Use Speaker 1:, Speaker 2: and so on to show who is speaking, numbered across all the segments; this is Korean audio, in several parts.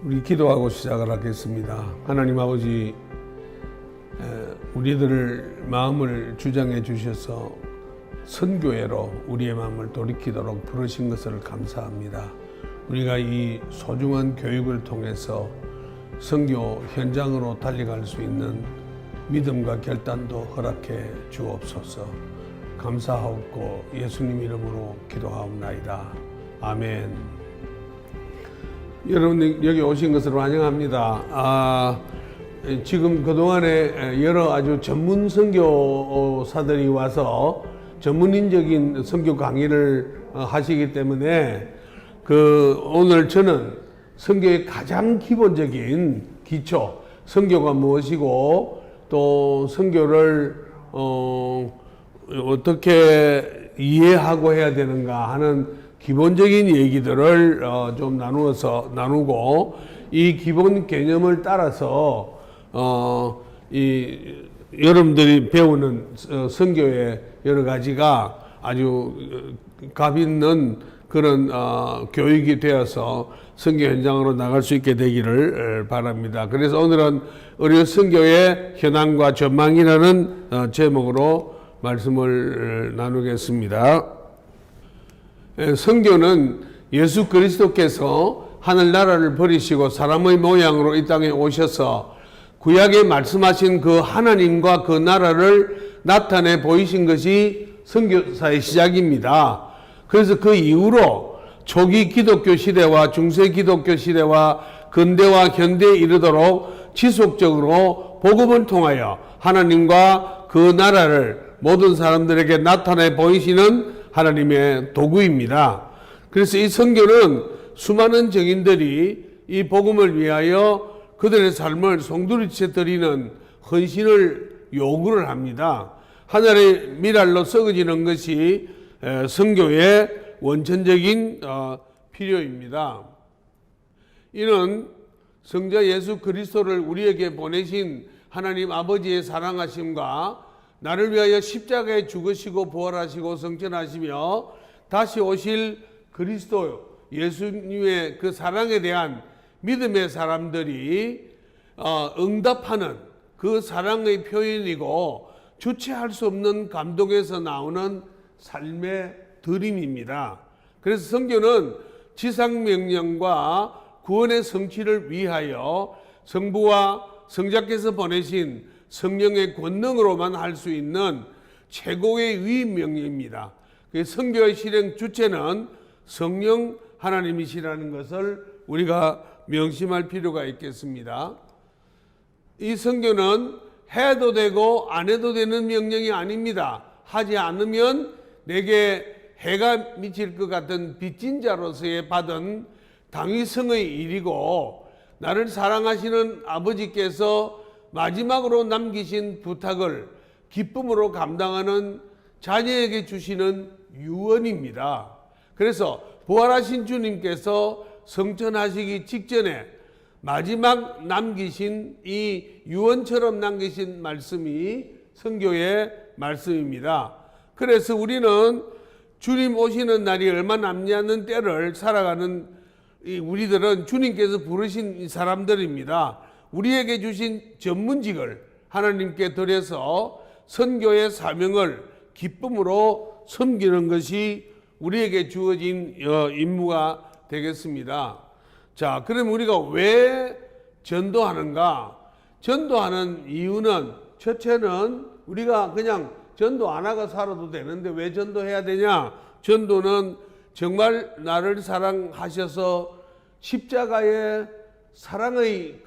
Speaker 1: 우리 기도하고 시작을 하겠습니다. 하나님 아버지, 우리들 마음을 주장해 주셔서 선교회로 우리의 마음을 돌이키도록 부르신 것을 감사합니다. 우리가 이 소중한 교육을 통해서 선교 현장으로 달려갈 수 있는 믿음과 결단도 허락해 주옵소서. 감사하옵고 예수님 이름으로 기도하옵나이다. 아멘. 여러분 여기 오신 것을 환영합니다. 지금 그동안에 여러 아주 전문 선교사들이 와서 전문인적인 선교 강의를 하시기 때문에 오늘 저는 선교의 가장 기본적인 기초, 선교가 무엇이고 또 선교를 어떻게 이해하고 해야 되는가 하는 기본적인 얘기들을 좀 나누고 이 기본 개념을 따라서 여러분들이 배우는 선교의 여러 가지가 아주 값 있는 그런 교육이 되어서 선교 현장으로 나갈 수 있게 되기를 바랍니다. 그래서 오늘은 우리 선교의 현황과 전망이라는 제목으로 말씀을 나누겠습니다. 선교는 예수 그리스도께서 하늘나라를 버리시고 사람의 모양으로 이 땅에 오셔서 구약에 말씀하신 그 하나님과 그 나라를 나타내 보이신 것이 선교사의 시작입니다. 그래서 그 이후로 초기 기독교 시대와 중세 기독교 시대와 근대와 현대에 이르도록 지속적으로 복음을 통하여 하나님과 그 나라를 모든 사람들에게 나타내 보이시는 하나님의 도구입니다. 그래서 이 선교는 수많은 증인들이 이 복음을 위하여 그들의 삶을 송두리째 드리는 헌신을 요구를 합니다. 하늘의 미랄로 썩어지는 것이 선교의 원천적인 필요입니다. 이는 성자 예수 그리스도를 우리에게 보내신 하나님 아버지의 사랑하심과 나를 위하여 십자가에 죽으시고 부활하시고 성천하시며 다시 오실 그리스도 예수님의 그 사랑에 대한 믿음의 사람들이 응답하는 그 사랑의 표현이고 주체할 수 없는 감동에서 나오는 삶의 드림입니다. 그래서 선교는 지상명령과 구원의 성취를 위하여 성부와 성자께서 보내신 성령의 권능으로만 할 수 있는 최고의 위임명령입니다. 선교의 실행 주체는 성령 하나님이시라는 것을 우리가 명심할 필요가 있겠습니다. 이 선교는 해도 되고 안 해도 되는 명령이 아닙니다. 하지 않으면 내게 해가 미칠 것 같은 빚진 자로서의 받은 당위성의 일이고 나를 사랑하시는 아버지께서 마지막으로 남기신 부탁을 기쁨으로 감당하는 자녀에게 주시는 유언입니다. 그래서 부활하신 주님께서 성천하시기 직전에 마지막 남기신 이 유언처럼 남기신 말씀이 선교의 말씀입니다. 그래서 우리는 주님 오시는 날이 얼마 남지 않는 때를 살아가는 우리들은 주님께서 부르신 사람들입니다. 우리에게 주신 전문직을 하나님께 드려서 선교의 사명을 기쁨으로 섬기는 것이 우리에게 주어진 임무가 되겠습니다. 자, 그럼 우리가 왜 전도하는가? 전도하는 이유는 첫째는 우리가 그냥 전도 안 하고 살아도 되는데 왜 전도해야 되냐? 전도는 정말 나를 사랑하셔서 십자가에 사랑의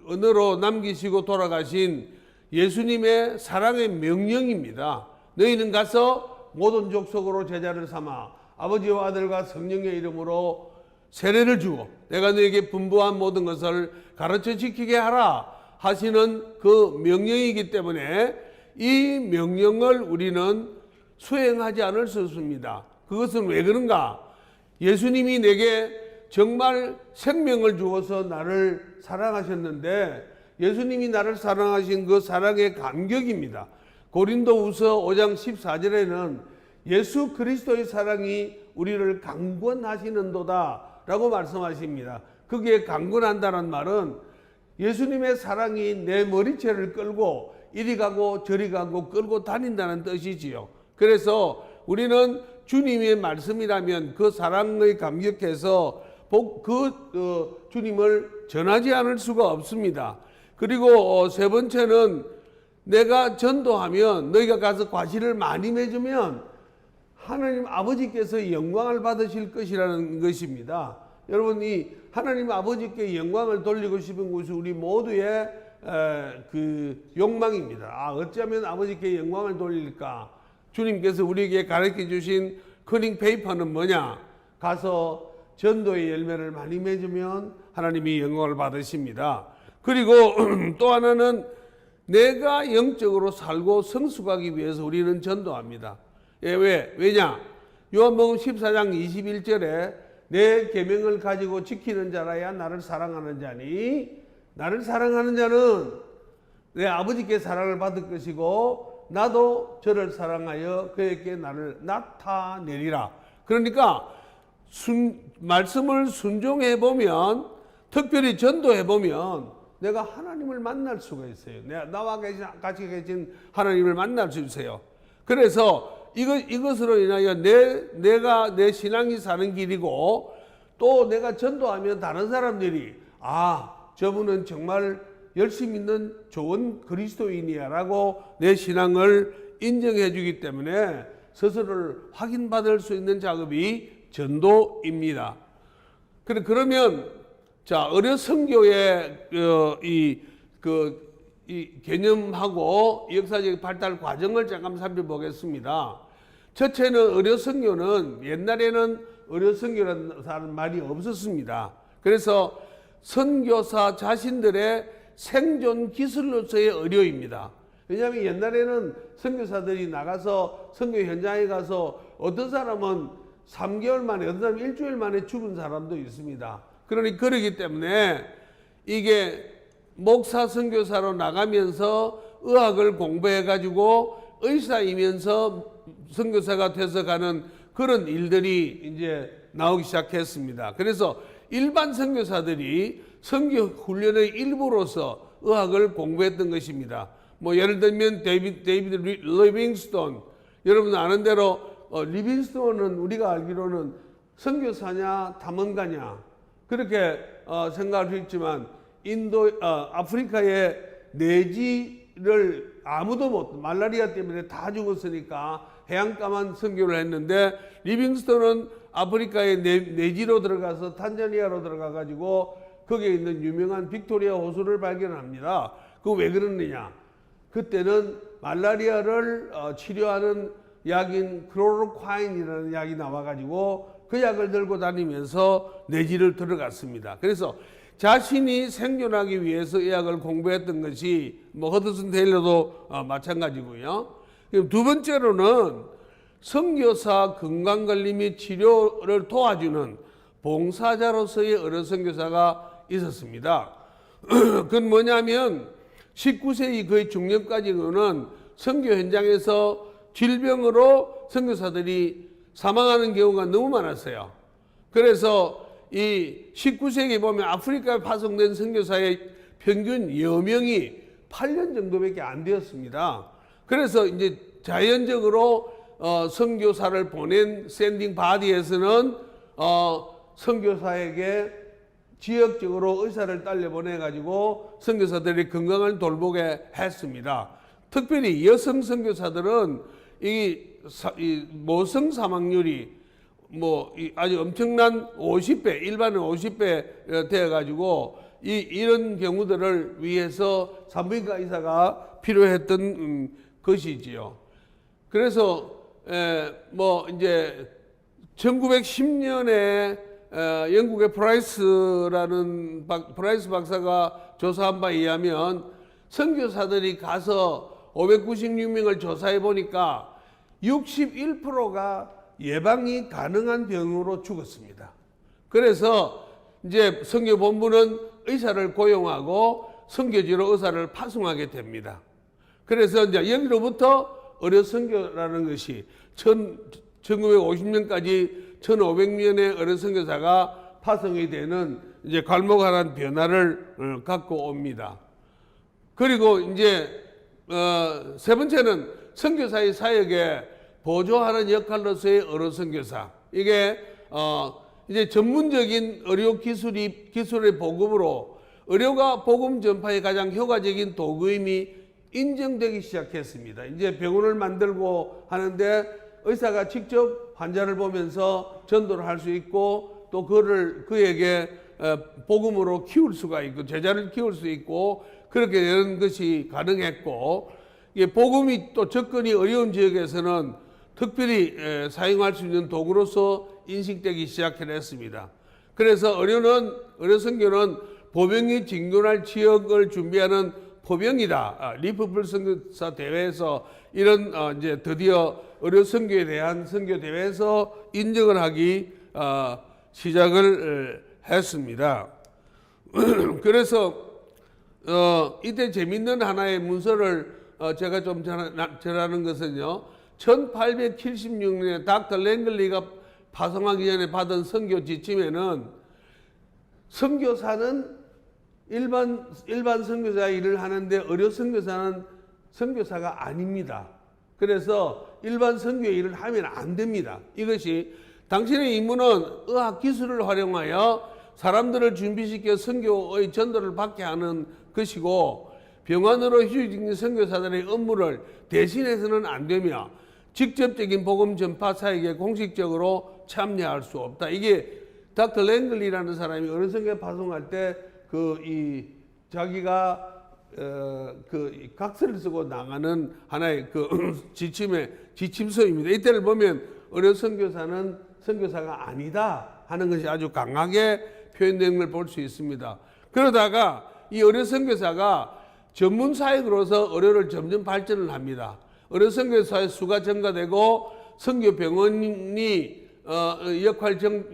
Speaker 1: 언어로 남기시고 돌아가신 예수님의 사랑의 명령입니다. 너희는 가서 모든 족속으로 제자를 삼아 아버지와 아들과 성령의 이름으로 세례를 주고 내가 너에게 분부한 모든 것을 가르쳐 지키게 하라 하시는 그 명령이기 때문에 이 명령을 우리는 수행하지 않을 수 없습니다. 그것은 왜 그런가? 예수님이 내게 정말 생명을 주어서 나를 사랑하셨는데 예수님이 나를 사랑하신 그 사랑의 간격입니다. 고린도후서 5장 14절에는 예수 그리스도의 사랑이 우리를 강권하시는도다 라고 말씀하십니다. 거기에 강건한다는 말은 예수님의 사랑이 내 머리채를 끌고 이리 가고 저리 가고 끌고 다닌다는 뜻이지요. 그래서 우리는 주님의 말씀이라면 그 사랑에 감격해서 주님을 전하지 않을 수가 없습니다. 그리고 세 번째는 내가 전도하면 너희가 가서 과실을 많이 맺으면 하나님 아버지께서 영광을 받으실 것이라는 것입니다. 여러분, 이 하나님 아버지께 영광을 돌리고 싶은 것이 우리 모두의 그 욕망입니다. 어쩌면 아버지께 영광을 돌릴까? 주님께서 우리에게 가르쳐 주신 커닝 페이퍼는 뭐냐? 가서 전도의 열매를 많이 맺으면 하나님이 영광을 받으십니다. 그리고 또 하나는 내가 영적으로 살고 성숙하기 위해서 우리는 전도합니다. 왜냐? 요한복음 14장 21절에 내 계명을 가지고 지키는 자라야 나를 사랑하는 자니, 나를 사랑하는 자는 내 아버지께 사랑을 받을 것이고 나도 저를 사랑하여 그에게 나를 나타내리라. 그러니까 말씀을 순종해 보면, 특별히 전도해 보면 내가 하나님을 만날 수가 있어요. 나와 같이 계신 하나님을 만날 수 있어요. 그래서 이것으로 인하여 내가 내 신앙이 사는 길이고, 또 내가 전도하면 다른 사람들이 저분은 정말 열심히 있는 좋은 그리스도인이야 라고 내 신앙을 인정해 주기 때문에 스스로를 확인받을 수 있는 작업이 전도입니다. 그러면 어려 선교의 이 개념하고 역사적 발달 과정을 잠깐 살펴보겠습니다. 첫째는 어려 선교는, 옛날에는 어려 선교라는 말이 없었습니다. 그래서 선교사 자신들의 생존 기술로서의 의료입니다. 왜냐하면 옛날에는 선교사들이 나가서 선교 현장에 가서 어떤 사람은 3개월 만에, 어떤 사람은 일주일 만에 죽은 사람도 있습니다. 그러기 때문에 이게 목사 선교사로 나가면서 의학을 공부해 가지고 의사이면서 선교사가 돼서 가는 그런 일들이 이제 나오기 시작했습니다. 그래서 일반 선교사들이 선교 훈련의 일부로서 의학을 공부했던 것입니다. 예를 들면 데이비드 리빙스톤, 여러분 아는 대로 리빙스톤은 우리가 알기로는 선교사냐 탐험가냐 그렇게 생각할 수 있지만 아프리카의 내지를 아무도 말라리아 때문에 다 죽었으니까 해안가만 선교를 했는데, 리빙스톤은 아프리카의 내지로 들어가서 탄자니아로 들어가 가지고 거기에 있는 유명한 빅토리아 호수를 발견합니다. 그거 왜 그러느냐? 그때는 말라리아를 치료하는 약인 클로로콰인이라는 약이 나와 가지고 그 약을 들고 다니면서 내지를 들어갔습니다. 그래서 자신이 생존하기 위해서 이 약을 공부했던 것이 허드슨 테일러도 마찬가지고요. 두 번째로는 선교사 건강관리 및 치료를 도와주는 봉사자로서의 어려 선교사가 있었습니다. 그건 뭐냐면 19세기 거의 중년까지는 선교 현장에서 질병으로 선교사들이 사망하는 경우가 너무 많았어요. 그래서 이 19세기 보면 아프리카에 파송된 선교사의 평균 여명이 8년 정도밖에 안 되었습니다. 그래서 이제 자연적으로 선교사를 보낸 샌딩 바디에서는 선교사에게 지역적으로 의사를 딸려 보내 가지고 선교사들이 건강을 돌보게 했습니다. 특별히 여성 선교사들은 이 모성 사망률이 아주 엄청난 50배, 일반은 50배 되어 가지고 이런 경우들을 위해서 산부인과 의사가 필요했던 것이지요. 그래서 이제 1910년에 영국의 프라이스 박사가 조사한 바에 의하면 선교사들이 가서 596명을 조사해 보니까 61%가 예방이 가능한 병으로 죽었습니다. 그래서 이제 선교본부는 의사를 고용하고 선교지로 의사를 파송하게 됩니다. 그래서 이제 여기로부터 어려 선교라는 것이 1950년까지 1500명의 어려 선교사가 파송이 되는 이제 갈목하는 변화를 갖고 옵니다. 그리고 이제 세 번째는 선교사의 사역에 보조하는 역할로서의 의료 선교사. 이게 이제 전문적인 의료 기술의 보급으로 의료가 복음 전파에 가장 효과적인 도구임이 인정되기 시작했습니다. 이제 병원을 만들고 하는데 의사가 직접 환자를 보면서 전도를 할 수 있고 또 그에게 복음으로 키울 수가 있고 제자를 키울 수 있고 그렇게 되는 것이 가능했고, 복음이 또 접근이 어려운 지역에서는 특별히 사용할 수 있는 도구로서 인식되기 시작했습니다. 그래서 의료 선교는 보병이 진군할 지역을 준비하는 포병이다. 리프풀 선교사 대회에서 이런 이제 드디어 의료 선교에 대한 선교 대회에서 인정을 하기 시작을 했습니다. 그래서 이때 재밌는 하나의 문서를 제가 좀 전하는 것은요, 1876년에 닥터 랭글리가 파송하기 전에 받은 선교 지침에는 선교사는 일반 선교사 일을 하는데 의료 선교사는 선교사가 아닙니다. 그래서 일반 선교 일을 하면 안 됩니다. 이것이 당신의 임무는 의학 기술을 활용하여 사람들을 준비시켜 선교의 전도를 받게 하는 것이고, 병원으로 휴직된 선교사들의 업무를 대신해서는 안 되며 직접적인 복음 전파 사역에 공식적으로 참여할 수 없다. 이게 닥터 랭글리라는 사람이 의료 선교 파송할 때 자기가 각서를 쓰고 나가는 하나의 지침서입니다. 이때를 보면 의료 선교사는 선교사가 아니다 하는 것이 아주 강하게 표현된 걸 볼 수 있습니다. 그러다가 이 의료 선교사가 전문 사역으로서 의료를 점점 발전을 합니다. 의료 선교사의 수가 증가되고 선교 병원이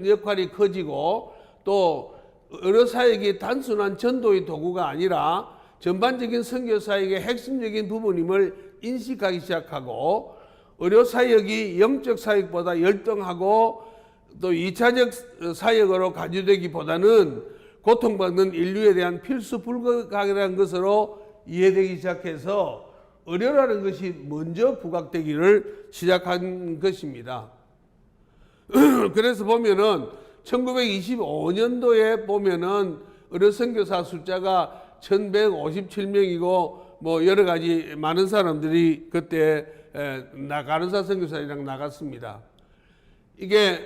Speaker 1: 역할이 커지고, 또 의료 사역이 단순한 전도의 도구가 아니라 전반적인 선교 사역의 핵심적인 부분임을 인식하기 시작하고, 의료 사역이 영적 사역보다 열등하고 또 2차적 사역으로 간주되기보다는 고통받는 인류에 대한 필수 불가결한 것으로 이해되기 시작해서 의료라는 것이 먼저 부각되기를 시작한 것입니다. 그래서 보면은 1925년도에 보면은 의료 선교사 숫자가 1157명이고 뭐 여러 가지 많은 사람들이 그때 간호사 선교사이랑 나갔습니다. 이게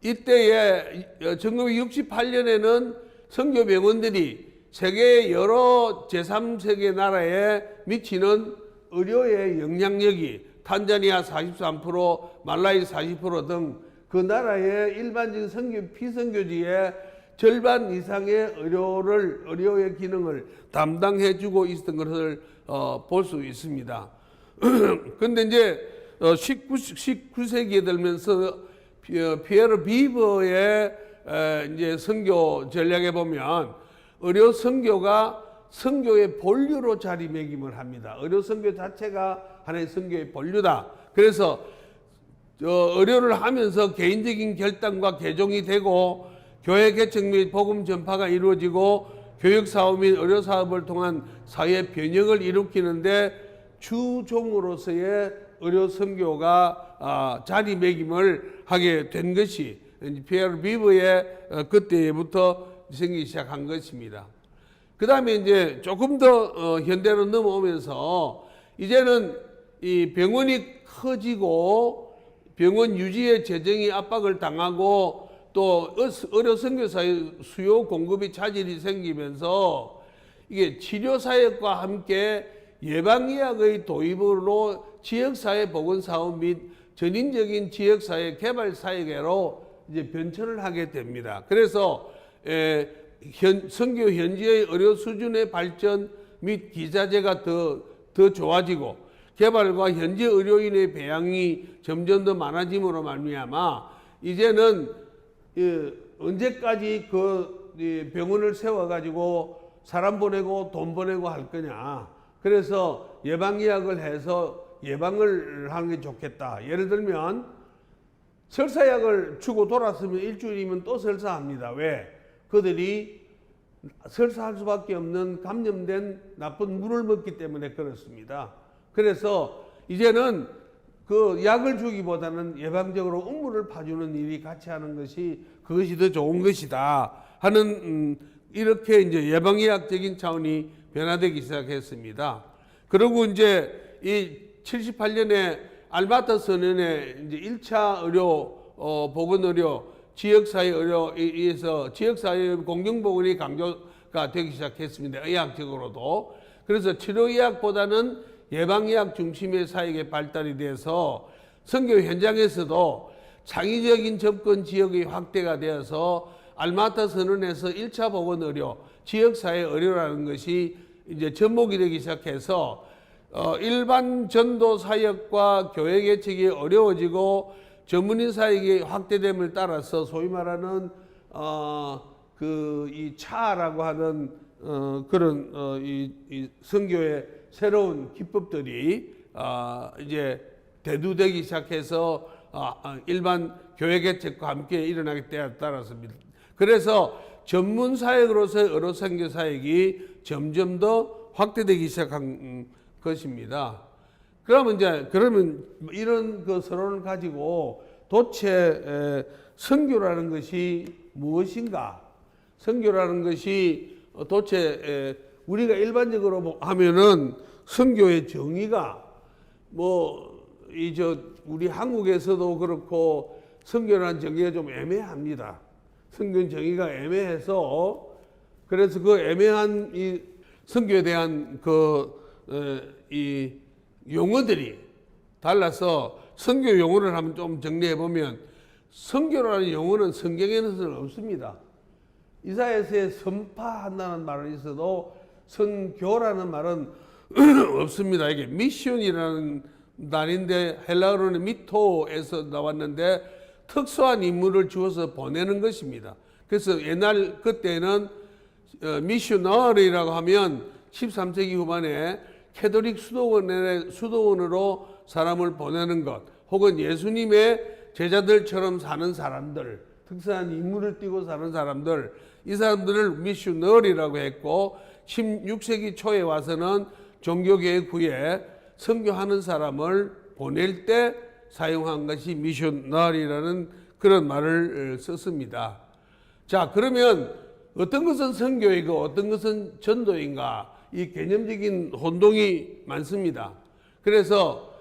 Speaker 1: 이때에 1968년에는 선교병원들이 세계의 여러 제3세계 나라에 미치는 의료의 영향력이 탄자니아 43%, 말라이 40% 등 그 나라의 일반적인 피선교지의 절반 이상의 의료의 기능을 담당해 주고 있었던 것을 볼 수 있습니다. 그런데 이제 19세기에 들면서 피에르 비버의 이제 선교 전략에 보면 의료 선교가 선교의 본류로 자리매김을 합니다. 의료 선교 자체가 하나의 선교의 본류다. 그래서 의료를 하면서 개인적인 결단과 개종이 되고 교회 개척 및 복음 전파가 이루어지고 교육 사업 및 의료 사업을 통한 사회 변혁을 일으키는데 주종으로서의 의료 선교가 자리매김을 하게 된 것이 피에르 비버의 그때부터 생기기 시작한 것입니다. 그 다음에 이제 조금 더 현대로 넘어오면서 이제는 이 병원이 커지고 병원 유지의 재정이 압박을 당하고 또 의료 선교사의 수요 공급이 차질이 생기면서 이게 치료 사역과 함께 예방의학의 도입으로 지역사회 보건사업 및 전인적인 지역사회 개발 사역으로 이제 변천을 하게 됩니다. 그래서 선교 현지의 의료 수준의 발전 및 기자재가 더 좋아지고 개발과 현지 의료인의 배양이 점점 더 많아짐으로 말미암아 이제는 언제까지 병원을 세워가지고 사람 보내고 돈 보내고 할 거냐. 그래서 예방의학을 해서 예방을 하는 게 좋겠다. 예를 들면 설사약을 주고 돌았으면 일주일이면 또 설사합니다. 왜? 그들이 설사할 수밖에 없는 감염된 나쁜 물을 먹기 때문에 그렇습니다. 그래서 이제는 그 약을 주기보다는 예방적으로 음물을 파주는 일이 같이 하는 것이 그것이 더 좋은 것이다 하는 이렇게 이제 예방의학적인 차원이 변화되기 시작했습니다. 그리고 이제 이 78년에 알마타 선언에 이제 1차 의료 보건의료 지역사회 의료에서 지역사회 공정보건이 강조가 되기 시작했습니다. 의학적으로도. 그래서 치료의학보다는 예방의학 중심의 사회가 발달이 돼서 선교 현장에서도 창의적인 접근 지역의 확대가 되어서 알마타 선언에서 1차 보건의료, 지역사회 의료라는 것이 이제 접목이 되기 시작해서 일반 전도 사역과 교회 개척이 어려워지고 전문인 사역이 확대됨을 따라서 소위 말하는 이 차라고 하는 그런 이 선교의 새로운 기법들이 이제 대두되기 시작해서 일반 교회 개척과 함께 일어나게 되었다라습니다. 그래서 전문 사역으로서의 의료 선교 사역이 점점 더 확대되기 시작한 것입니다. 그러면 이런 그 서론을 가지고 도대체 선교라는 것이 무엇인가? 선교라는 것이 도대체 우리가 일반적으로 하면은 선교의 정의가 우리 한국에서도 그렇고 선교라는 정의가 좀 애매합니다. 선교 정의가 애매해서 그래서 그 애매한 이 선교에 대한 이 용어들이 달라서 선교 용어를 한번 좀 정리해 보면 선교라는 용어는 성경에는 없습니다. 이사야서에 선파한다는 말은 있어도 선교라는 말은 없습니다. 이게 미션이라는 단인데 헬라어로는 미토에서 나왔는데 특수한 인물을 주어서 보내는 것입니다. 그래서 옛날 그때는 미셔너리라고 하면 13세기 후반에 캐톨릭 수도원으로 사람을 보내는 것, 혹은 예수님의 제자들처럼 사는 사람들, 특수한 인물을 띠고 사는 사람들, 이 사람들을 미셔너리라고 했고 16세기 초에 와서는 종교개혁 후에 선교하는 사람을 보낼 때 사용한 것이 미셔너리라는 그런 말을 썼습니다. 자, 그러면 어떤 것은 선교이고 어떤 것은 전도인가? 이 개념적인 혼동이 많습니다. 그래서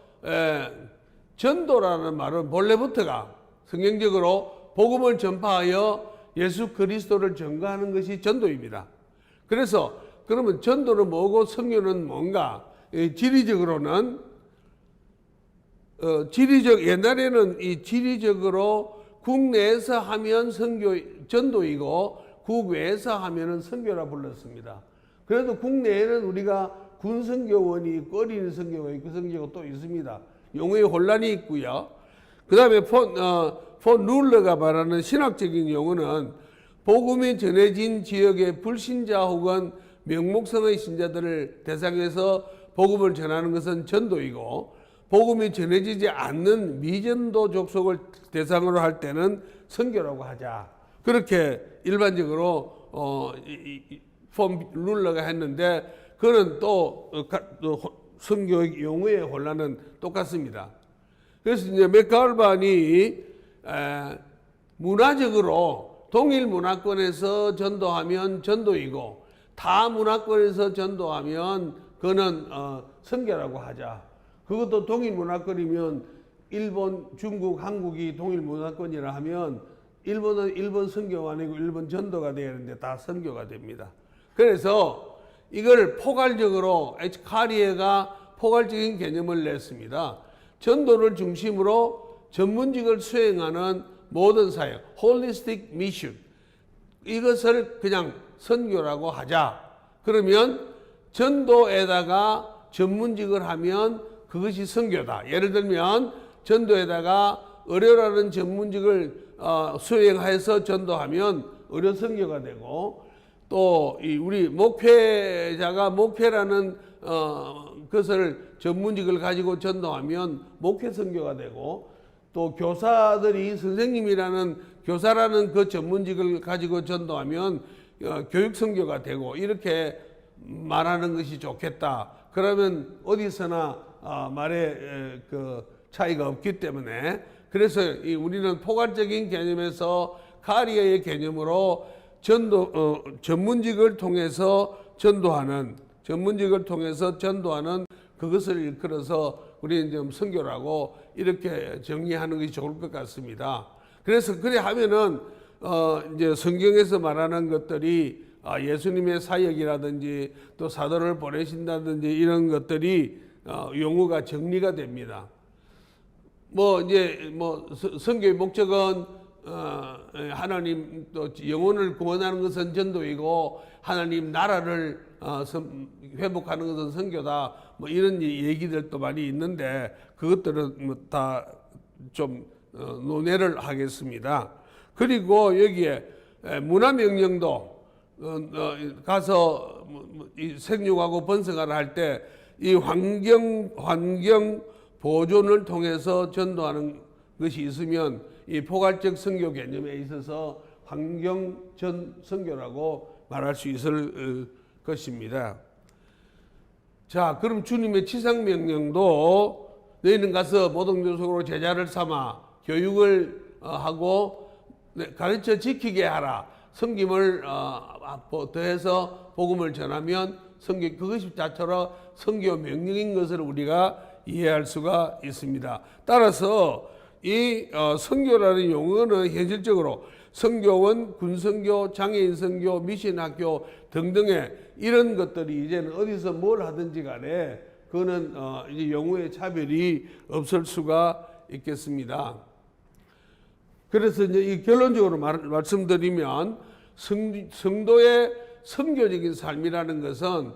Speaker 1: 전도라는 말은 본래부터가 성경적으로 복음을 전파하여 예수 그리스도를 전가하는 것이 전도입니다. 그래서 그러면 전도는 뭐고 선교는 뭔가? 지리적으로는 옛날에는 이 지리적으로 국내에서 하면 전도이고 국외에서 하면은 선교라 불렀습니다. 그래도 국내에는 우리가 군선교원이 있고 어린이 선교가 있고 선교가 또 있습니다. 용어의 혼란이 있고요. 그 다음에 폰 룰러가 말하는 신학적인 용어는 복음이 전해진 지역의 불신자 혹은 명목성의 신자들을 대상해서 복음을 전하는 것은 전도이고, 복음이 전해지지 않는 미전도 족속을 대상으로 할 때는 선교라고 하자. 그렇게 일반적으로 폰 룰러가 했는데, 그는 또 선교 용어의 혼란은 똑같습니다. 그래서 이제 맥가울반이 문화적으로 동일 문화권에서 전도하면 전도이고, 타 문화권에서 전도하면 그는 선교라고 하자. 그것도 동일 문화권이면 일본, 중국, 한국이 동일 문화권이라 하면 일본은 일본 선교가 아니고 일본 전도가 되는데 다 선교가 됩니다. 그래서 이걸 포괄적으로 카리에가 포괄적인 개념을 냈습니다. 전도를 중심으로 전문직을 수행하는 모든 사역, 홀리스틱 미션, 이것을 그냥 선교라고 하자. 그러면 전도에다가 전문직을 하면 그것이 선교다. 예를 들면 전도에다가 의료라는 전문직을 수행해서 전도하면 의료 선교가 되고, 또 우리 목회자가 목회라는 것을 전문직을 가지고 전도하면 목회 선교가 되고, 또 교사들이 선생님이라는 교사라는 그 전문직을 가지고 전도하면 교육 선교가 되고 이렇게 말하는 것이 좋겠다. 그러면 어디서나 말에 그 차이가 없기 때문에 그래서 우리는 포괄적인 개념에서 카리아의 개념으로 전문직을 통해서 전도하는 그것을 일컬어서 우리는 좀 선교라고 이렇게 정리하는 것이 좋을 것 같습니다. 그래서 그래 하면은 이제 성경에서 말하는 것들이 예수님의 사역이라든지 또 사도를 보내신다든지 이런 것들이 용어가 정리가 됩니다. 선교의 목적은 하나님 또 영혼을 구원하는 것은 전도이고 하나님 나라를 회복하는 것은 선교다. 이런 얘기들도 많이 있는데 그것들은 다 좀 논의를 하겠습니다. 그리고 여기에 문화명령도 가서 이 생육하고 번성하라 할 때 이 환경 보존을 통해서 전도하는 것이 있으면 이 포괄적 선교 개념에 있어서 환경전 선교라고 말할 수 있을 것입니다. 자, 그럼 주님의 치상명령도 너희는 가서 모든 족속으로 제자를 삼아 교육을 하고 가르쳐 지키게 하라. 섬김을 더해서 복음을 전하면 그것이 자체로 선교 명령인 것을 우리가 이해할 수가 있습니다. 따라서 이 선교라는 용어는 현실적으로 선교원, 군선교, 장애인 선교, 미션학교 등등의 이런 것들이 이제는 어디서 뭘 하든지 간에 그거는 이제 용어의 차별이 없을 수가 있겠습니다. 그래서 이제 이 결론적으로 말씀드리면 성도의 선교적인 삶이라는 것은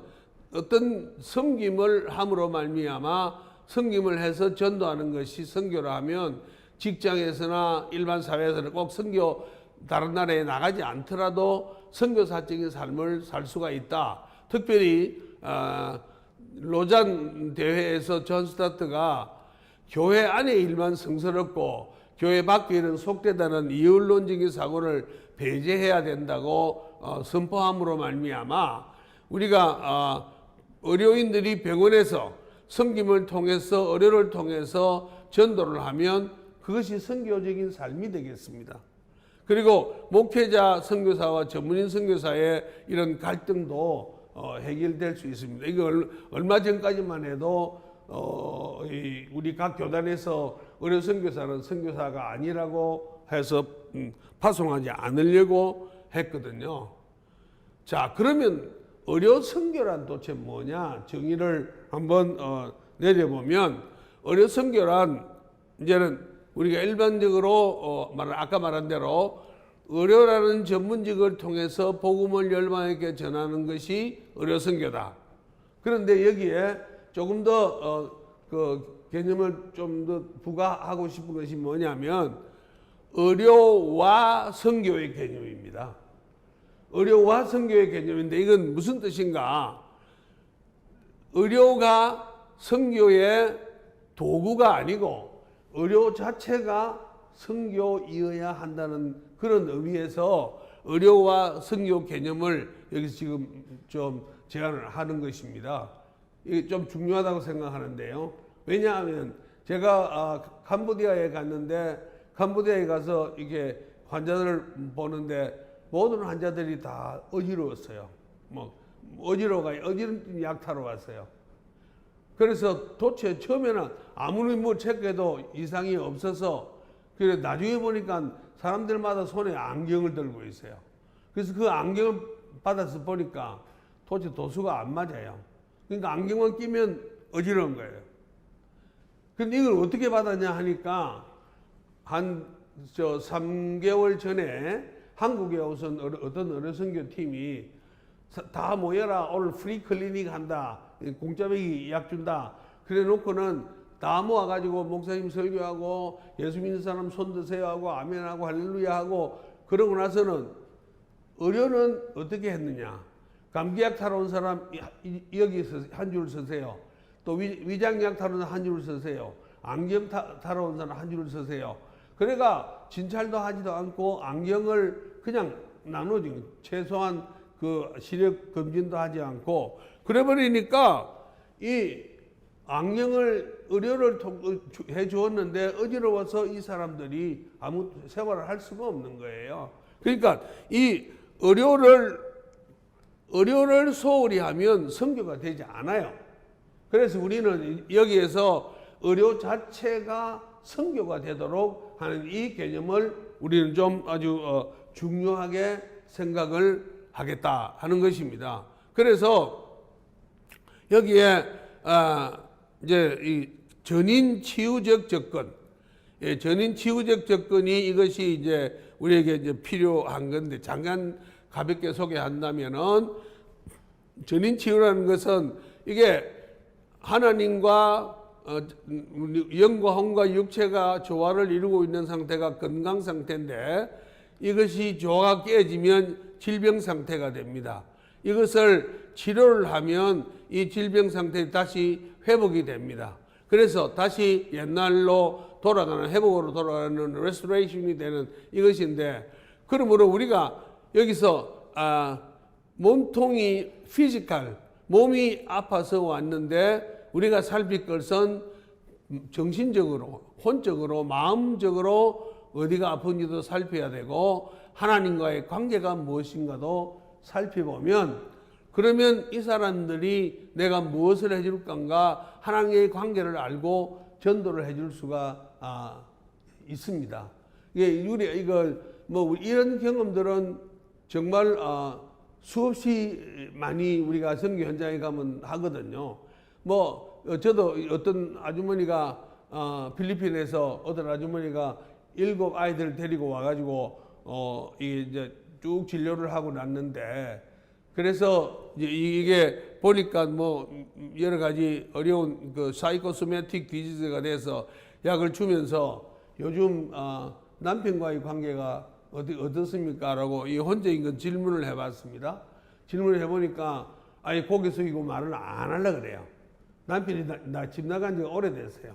Speaker 1: 어떤 섬김을 함으로 말미암아 섬김을 해서 전도하는 것이 선교라 하면 직장에서나 일반 사회에서는 꼭 선교 다른 나라에 나가지 않더라도 선교사적인 삶을 살 수가 있다. 특별히 로잔 대회에서 존 스타트가 교회 안의 일만 성스럽고 교회 밖에 일은 속되다는 이율론적인 사고를 배제해야 된다고 선포함으로 말미암아 우리가 의료인들이 병원에서 섬김을 통해서 의료를 통해서 전도를 하면 그것이 선교적인 삶이 되겠습니다. 그리고 목회자 선교사와 전문인 선교사의 이런 갈등도 해결될 수 있습니다. 이거 얼마 전까지만 해도 우리 각 교단에서 의료 선교사는 선교사가 아니라고 해서 파송하지 않으려고 했거든요. 자, 그러면 의료 선교란 도대체 뭐냐? 정의를 한번 내려보면 의료 선교란 이제는 우리가 일반적으로 아까 말한 대로 의료라는 전문직을 통해서 복음을 열방에게 전하는 것이 의료 선교다. 그런데 여기에 조금 더 그 개념을 좀 더 부과하고 싶은 것이 뭐냐면 의료와 선교의 개념입니다. 의료와 선교의 개념인데 이건 무슨 뜻인가? 의료가 선교의 도구가 아니고 의료 자체가 선교이어야 한다는 그런 의미에서 의료와 선교 개념을 여기서 지금 좀 제안을 하는 것입니다. 이게 좀 중요하다고 생각하는데요. 왜냐하면 제가 캄보디아에 갔는데 캄보디아에 가서 이게 환자들을 보는데 모든 환자들이 다 어지러웠어요. 어지러운 약 타러 왔어요. 그래서 도대체 처음에는 아무리 체크해도 이상이 없어서 그래 나중에 보니까 사람들마다 손에 안경을 들고 있어요. 그래서 그 안경을 받아서 보니까 도대체 도수가 안 맞아요. 그러니까 안경만 끼면 어지러운 거예요. 근데 이걸 어떻게 받았냐 하니까 한 3개월 전에 한국에 오신 어떤 의료선교 팀이 다 모여라 오늘 프리 클리닉 한다 공짜배기 약 준다 그래 놓고는 다 모아가지고 목사님 설교하고 예수 믿는 사람 손 드세요 하고 아멘하고 할렐루야 하고 그러고 나서는 의료는 어떻게 했느냐 감기약 타러 온 사람 여기서 한 줄 서세요. 또 위장약 타러 온 사람 한 줄 서세요. 안경 타러 온 사람 한 줄 서세요. 그래가 진찰도 하지도 않고 안경을 그냥 나누지, 최소한 그 시력 검진도 하지 않고 그래 버리니까 이 안경을 의료를 해 주었는데 어지러워서 이 사람들이 아무 생활을 할 수가 없는 거예요. 그러니까 이 의료를 소홀히 하면 선교가 되지 않아요. 그래서 우리는 여기에서 의료 자체가 선교가 되도록 하는 이 개념을 우리는 좀 아주 중요하게 생각을 하겠다 하는 것입니다. 그래서 여기에 이제 이 전인 치유적 접근, 전인 치유적 접근이 이것이 이제 우리에게 이제 필요한 건데, 잠깐 가볍게 소개한다면은 전인 치유라는 것은 이게 하나님과 영과 혼과 육체가 조화를 이루고 있는 상태가 건강 상태인데, 이것이 조화가 깨지면 질병 상태가 됩니다. 이것을 치료를 하면 이 질병 상태에 다시 회복이 됩니다. 그래서 다시 옛날로 돌아가는, 회복으로 돌아가는 레스토레이션이 되는 이것인데, 그러므로 우리가 여기서 몸통이 피지컬, 몸이 아파서 왔는데 우리가 살필 것은 정신적으로, 혼적으로, 마음적으로 어디가 아픈지도 살펴야 되고 하나님과의 관계가 무엇인가도 살펴보면, 그러면 이 사람들이 내가 무엇을 해줄 건가 하나님의 관계를 알고 전도를 해줄 수가 있습니다. 우리 이걸 이런 경험들은 정말 수없이 많이 우리가 선교 현장에 가면 하거든요. 저도 어떤 아주머니가 필리핀에서 어떤 아주머니가 7 아이들을 데리고 와가지고 이제 쭉 진료를 하고 났는데, 그래서 이게 보니까 여러 가지 어려운 그 사이코소매틱 디지즈가 돼서 약을 주면서 요즘 남편과의 관계가 어떻습니까? 라고 이 혼자인 건 질문을 해봤습니다. 질문을 해보니까 아예 고개 숙이고 말을 안 하려고 그래요. 남편이 집 나간 지가 오래됐어요.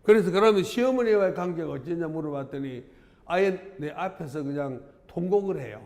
Speaker 1: 그래서 그러면 시어머니와의 관계가 어쩌냐 물어봤더니 아예 내 앞에서 그냥 통곡을 해요.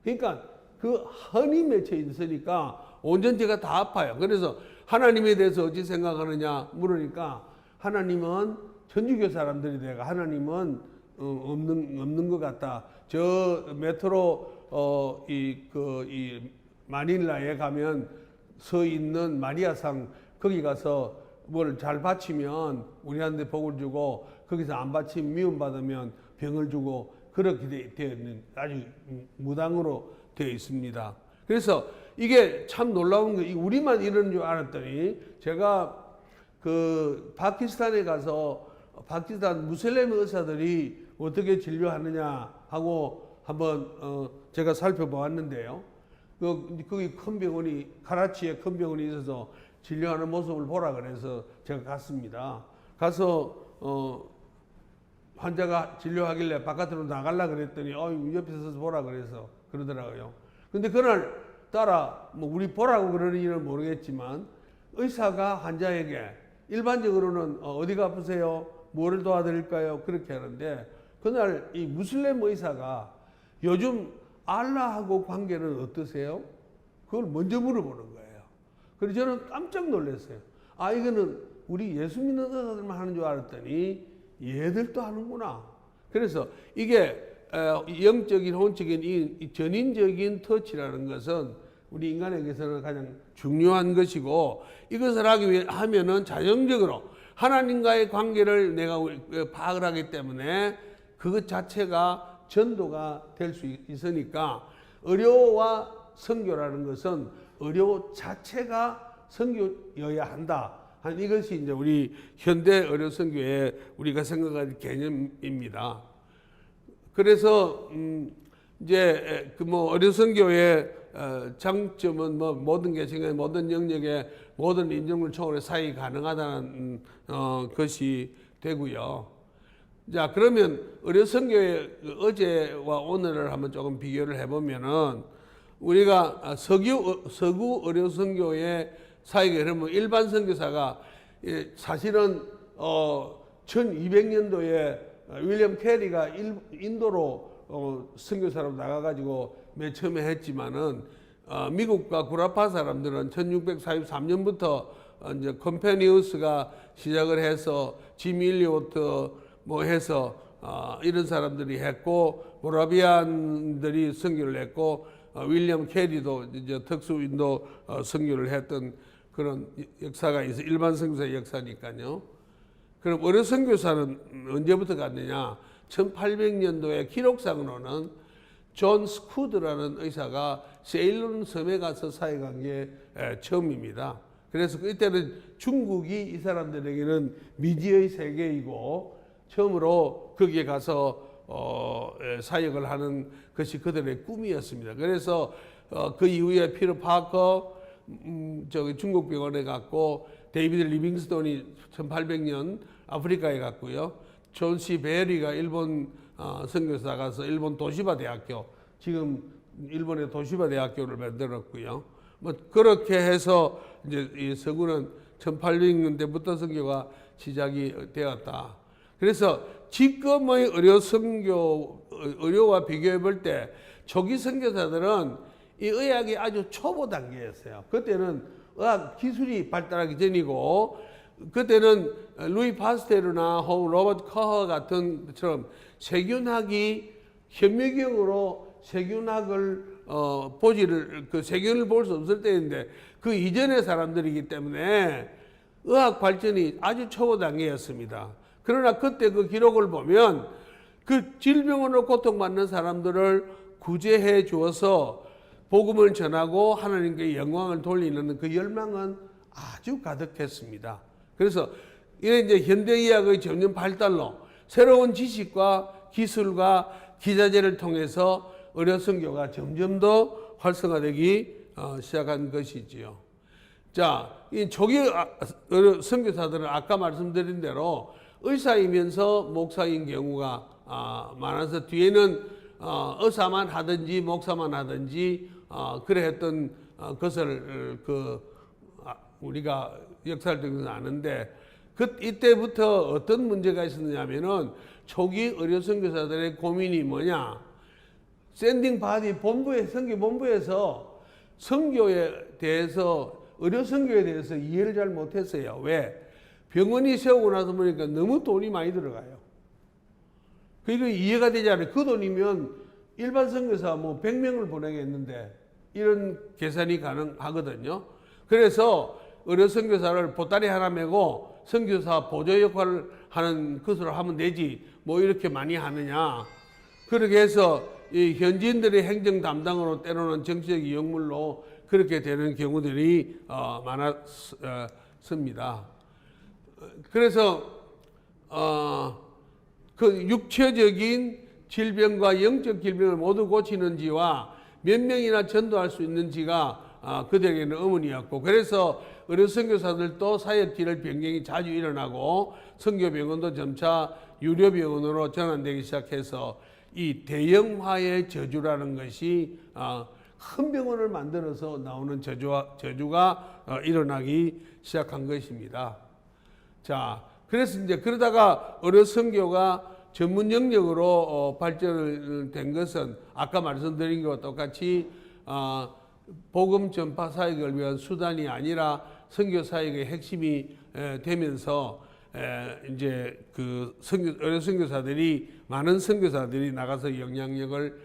Speaker 1: 그러니까 그 한이 맺혀 있으니까 온전체가 다 아파요. 그래서 하나님에 대해서 어찌 생각하느냐 물으니까 하나님은 천주교 사람들이 내가 하나님은 없는 것 같다. 저 메트로 이 마닐라에 가면 서 있는 마리아상 거기 가서 뭘 잘 바치면 우리한테 복을 주고, 거기서 안 바치면 미움받으면 병을 주고, 그렇게 되어 있는 아주 무당으로 되어 있습니다. 그래서 이게 참 놀라운 거, 우리만 이러는 줄 알았더니 제가 그 파키스탄에 가서 파키스탄 무슬림 의사들이 어떻게 진료하느냐 하고 한번 제가 살펴보았는데요. 거기 큰 병원이, 카라치에 큰 병원이 있어서 진료하는 모습을 보라 그래서 제가 갔습니다. 가서 환자가 진료하길래 바깥으로 나가려고 그랬더니 옆에 서서 보라 그래서 그러더라고요. 근데 그날 따라 우리 보라고 그러는지는 모르겠지만 의사가 환자에게 일반적으로는 어디가 아프세요? 뭐를 도와드릴까요? 그렇게 하는데, 그날 이 무슬림 의사가 요즘 알라하고 관계는 어떠세요? 그걸 먼저 물어보는 거예요. 그래서 저는 깜짝 놀랐어요. 이거는 우리 예수 믿는 의사들만 하는 줄 알았더니 얘들도 하는구나. 그래서 이게 영적인, 혼적인 이 전인적인 터치라는 것은 우리 인간에게서는 가장 중요한 것이고, 이것을 하면은 자연적으로 하나님과의 관계를 내가 파악을 하기 때문에 그것 자체가 전도가 될 수 있으니까, 의료와 선교라는 것은 의료 자체가 선교여야 한다. 이것이 이제 우리 현대 의료 선교에 우리가 생각할 개념입니다. 그래서 이제 의료 선교의 장점은 모든 계층의 모든 영역의 모든 인종을 초월해 사역이 가능하다는 것이 되고요. 자, 그러면 의료 선교의 어제와 오늘을 한번 조금 비교를 해보면은, 우리가 서구 의료 선교의 사역에 그러면 일반 선교사가 사실은 1200년도에 윌리엄 캐리가 인도로 선교사로 나가가지고 맨 처음에 했지만은 미국과 구라파 사람들은 1643년부터 이제 컴패니우스가 시작을 해서 짐 일리오트 뭐 해서 이런 사람들이 했고 모라비안들이 선교를 했고 윌리엄 캐리도 이제 특수인도 선교를 했던 그런 역사가 있어 일반 선교사의 역사니까요. 그럼 어려 선교사는 언제부터 갔느냐? 1800년도에 기록상으로는 존 스쿠드라는 의사가 세일론 섬에 가서 사역한 게 처음입니다. 그래서 그때는 중국이 이 사람들에게는 미지의 세계이고 처음으로 거기에 가서 사역을 하는 것이 그들의 꿈이었습니다. 그래서 그 이후에 피터 파커 저기 중국 병원에 갔고 데이비드 리빙스톤이 1800년 아프리카에 갔고요. 존 씨 베리가 일본 선교사 가서 일본 도시바 대학교 지금 일본의 도시바 대학교를 만들었고요. 뭐 그렇게 해서 이제 이 서구는 1800년대부터 선교가 시작이 되었다. 그래서 지금의 의료와 비교해 볼 때 초기 선교사들은 이 의학이 아주 초보 단계였어요. 그때는 의학 기술이 발달하기 전이고 그때는 루이 파스테르나 혹은 로버트 커허 같은 것처럼 세균학이 현미경으로 세균학을 그 세균을 볼 수 없을 때인데 그 이전의 사람들이기 때문에 의학 발전이 아주 초보 단계였습니다. 그러나 그때 그 기록을 보면 그 질병으로 고통받는 사람들을 구제해 주어서 복음을 전하고 하나님께 영광을 돌리는 그 열망은 아주 가득했습니다. 그래서 이런 이제 현대의학의 점점 발달로 새로운 지식과 기술과 기자재를 통해서 의료 선교가 점점 더 활성화되기 시작한 것이지요. 자, 이 초기 의료 선교사들은 아까 말씀드린 대로 의사이면서 목사인 경우가 많아서 뒤에는 의사만 하든지 목사만 하든지 그래 했던 것을 우리가 역사를 통해서 아는데 이때부터 어떤 문제가 있었느냐면은 초기 의료 선교사들의 고민이 뭐냐? 샌딩 바디 본부에 선교 본부에서 선교에 대해서 의료 선교에 대해서 이해를 잘 못했어요. 왜? 병원이 세우고 나서 보니까 너무 돈이 많이 들어가요. 그러니까 이해가 되지 않아요. 그 돈이면 일반 선교사 뭐 100명을 보내겠는데 이런 계산이 가능하거든요. 그래서 의료 선교사를 보따리 하나 메고 선교사 보조 역할을 하는 것으로 하면 되지 뭐 이렇게 많이 하느냐. 그렇게 해서 이 현지인들의 행정 담당으로 때로는 정치적 이용물로 그렇게 되는 경우들이 많았습니다. 그래서 그 육체적인 질병과 영적 질병을 모두 고치는지와 몇 명이나 전도할 수 있는지가 그들에게는 의문이었고 그래서 의료 선교사들도 사역지를 변경이 자주 일어나고 선교병원도 점차 유료병원으로 전환되기 시작해서 이 대형화의 저주라는 것이 큰 병원을 만들어서 나오는 저주가 일어나기 시작한 것입니다. 자, 그래서 이제 그러다가 의료 선교가 전문 영역으로 발전된 것은 아까 말씀드린 것과 똑같이 복음 전파 사역을 위한 수단이 아니라 선교 사역의 핵심이 되면서 이제 그 의료 선교사들이 많은 선교사들이 나가서 영향력을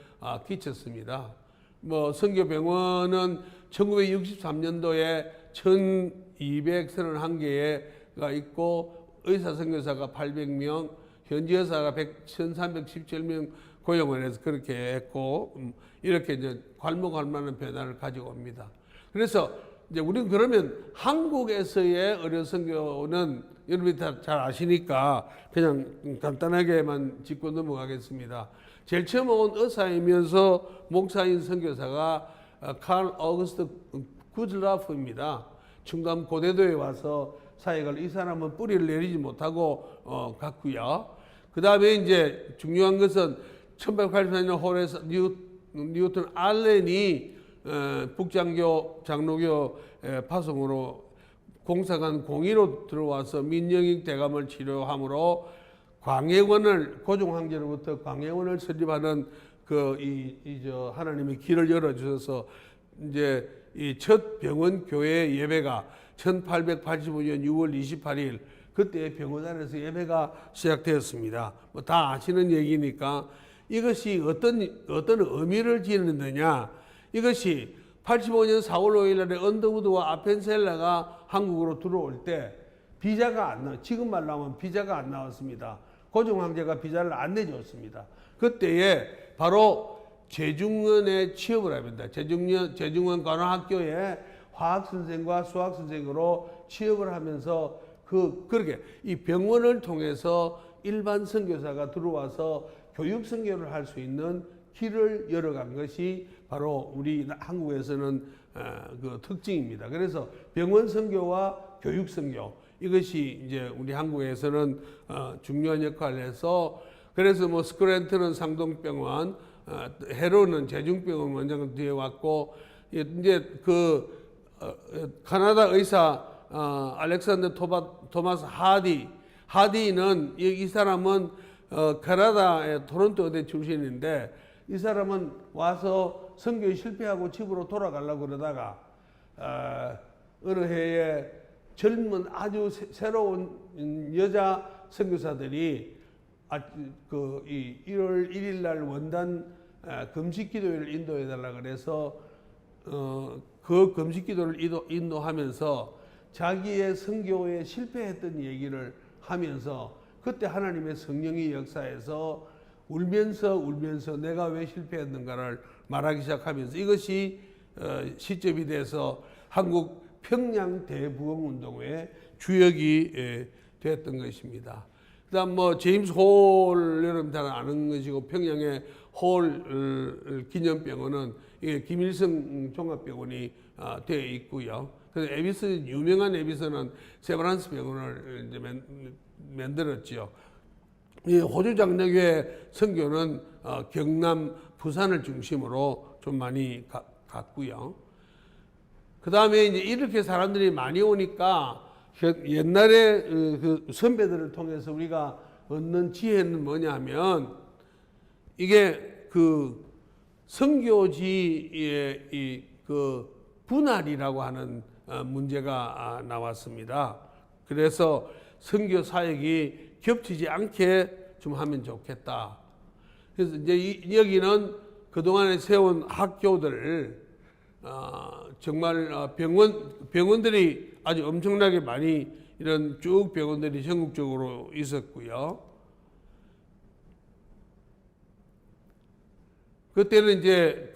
Speaker 1: 끼쳤습니다. 뭐 선교병원은 1963년도에 1231개가 있고 의사 선교사가 800명, 현지 의사가 1317명 고용을 해서 그렇게 했고 이렇게 이제 괄목할만한 변화를 가지고 옵니다. 그래서 이제 우리는 그러면 한국에서의 의료 선교는 여러분이 다 잘 아시니까 그냥 간단하게만 짚고 넘어가겠습니다. 제일 처음 온 의사이면서 목사인 선교사가 칼 어거스트 구즐라프입니다. 충남 고대도에 와서 사역을 이 사람은 뿌리를 내리지 못하고 갔고요. 그 다음에 이제 중요한 것은 1884년 홀에서 뉴턴 알렌이 북장교 장로교 파송으로 공사관 공의로 들어와서 민영익 대감을 치료함으로 광해원을 고종 황제로부터 광해원을 설립하는 저 하나님의 길을 열어 주셔서 이제 이 첫 병원 교회 예배가 1885년 6월 28일 그때 병원 안에서 예배가 시작되었습니다. 뭐 다 아시는 얘기니까 이것이 어떤 의미를 지니느냐? 이것이 85년 4월 5일 날에 언더우드와 아펜셀라가 한국으로 들어올 때 비자가 안 나와. 지금 말로 하면 비자가 안 나왔습니다. 고종 황제가 비자를 안 내줬습니다. 그때에 바로 제중원에 취업을 합니다. 제중원 관화학교에 화학 선생과 수학 선생으로 취업을 하면서 그렇게 이 병원을 통해서 일반 선교사가 들어와서 교육 선교를 할 수 있는 길을 열어간 것이 바로 우리 한국에서는 그 특징입니다. 그래서 병원 선교와 교육 선교 이것이 이제 우리 한국에서는 중요한 역할을 해서 그래서 뭐 스크랜턴은 상동병원, 헤로는 제중병원 원장을 뒤에 왔고 이제 카나다 의사 알렉산더 토마스 하디는 이 사람은 캐나다의 토론토 의대 출신인데 이 사람은 와서 선교에 실패하고 집으로 돌아가려고 그러다가 어느 해에 젊은 아주 새로운 여자 선교사들이 1월 1일 날 원단 금식 기도회를 인도해 달라 그래서 그 금식 기도를 인도하면서 자기의 선교에 실패했던 얘기를 하면서 그때 하나님의 성령의 역사에서 울면서 내가 왜 실패했는가를 말하기 시작하면서 이것이 시점이 돼서 한국 평양 대부흥운동의 주역이 됐던 것입니다. 그다음 뭐 제임스 홀 여러분 다 아는 것이고 평양의 홀 기념병원은 이게 김일성 종합병원이 되어 있고요. 그래서 유명한 에비스는 세브란스 병원을 이제 만들었죠. 이 호주 장로교회 선교는 경남, 부산을 중심으로 좀 많이 갔고요. 그 다음에 이제 이렇게 사람들이 많이 오니까 옛날에 그 선배들을 통해서 우리가 얻는 지혜는 뭐냐면 이게 그 선교지의 그 분할이라고 하는 문제가 나왔습니다. 그래서 선교 사역이 겹치지 않게 좀 하면 좋겠다. 그래서 이제 여기는 그동안에 세운 학교들 정말 병원들이 아주 엄청나게 많이 이런 쭉 병원들이 전국적으로 있었고요. 그때는 이제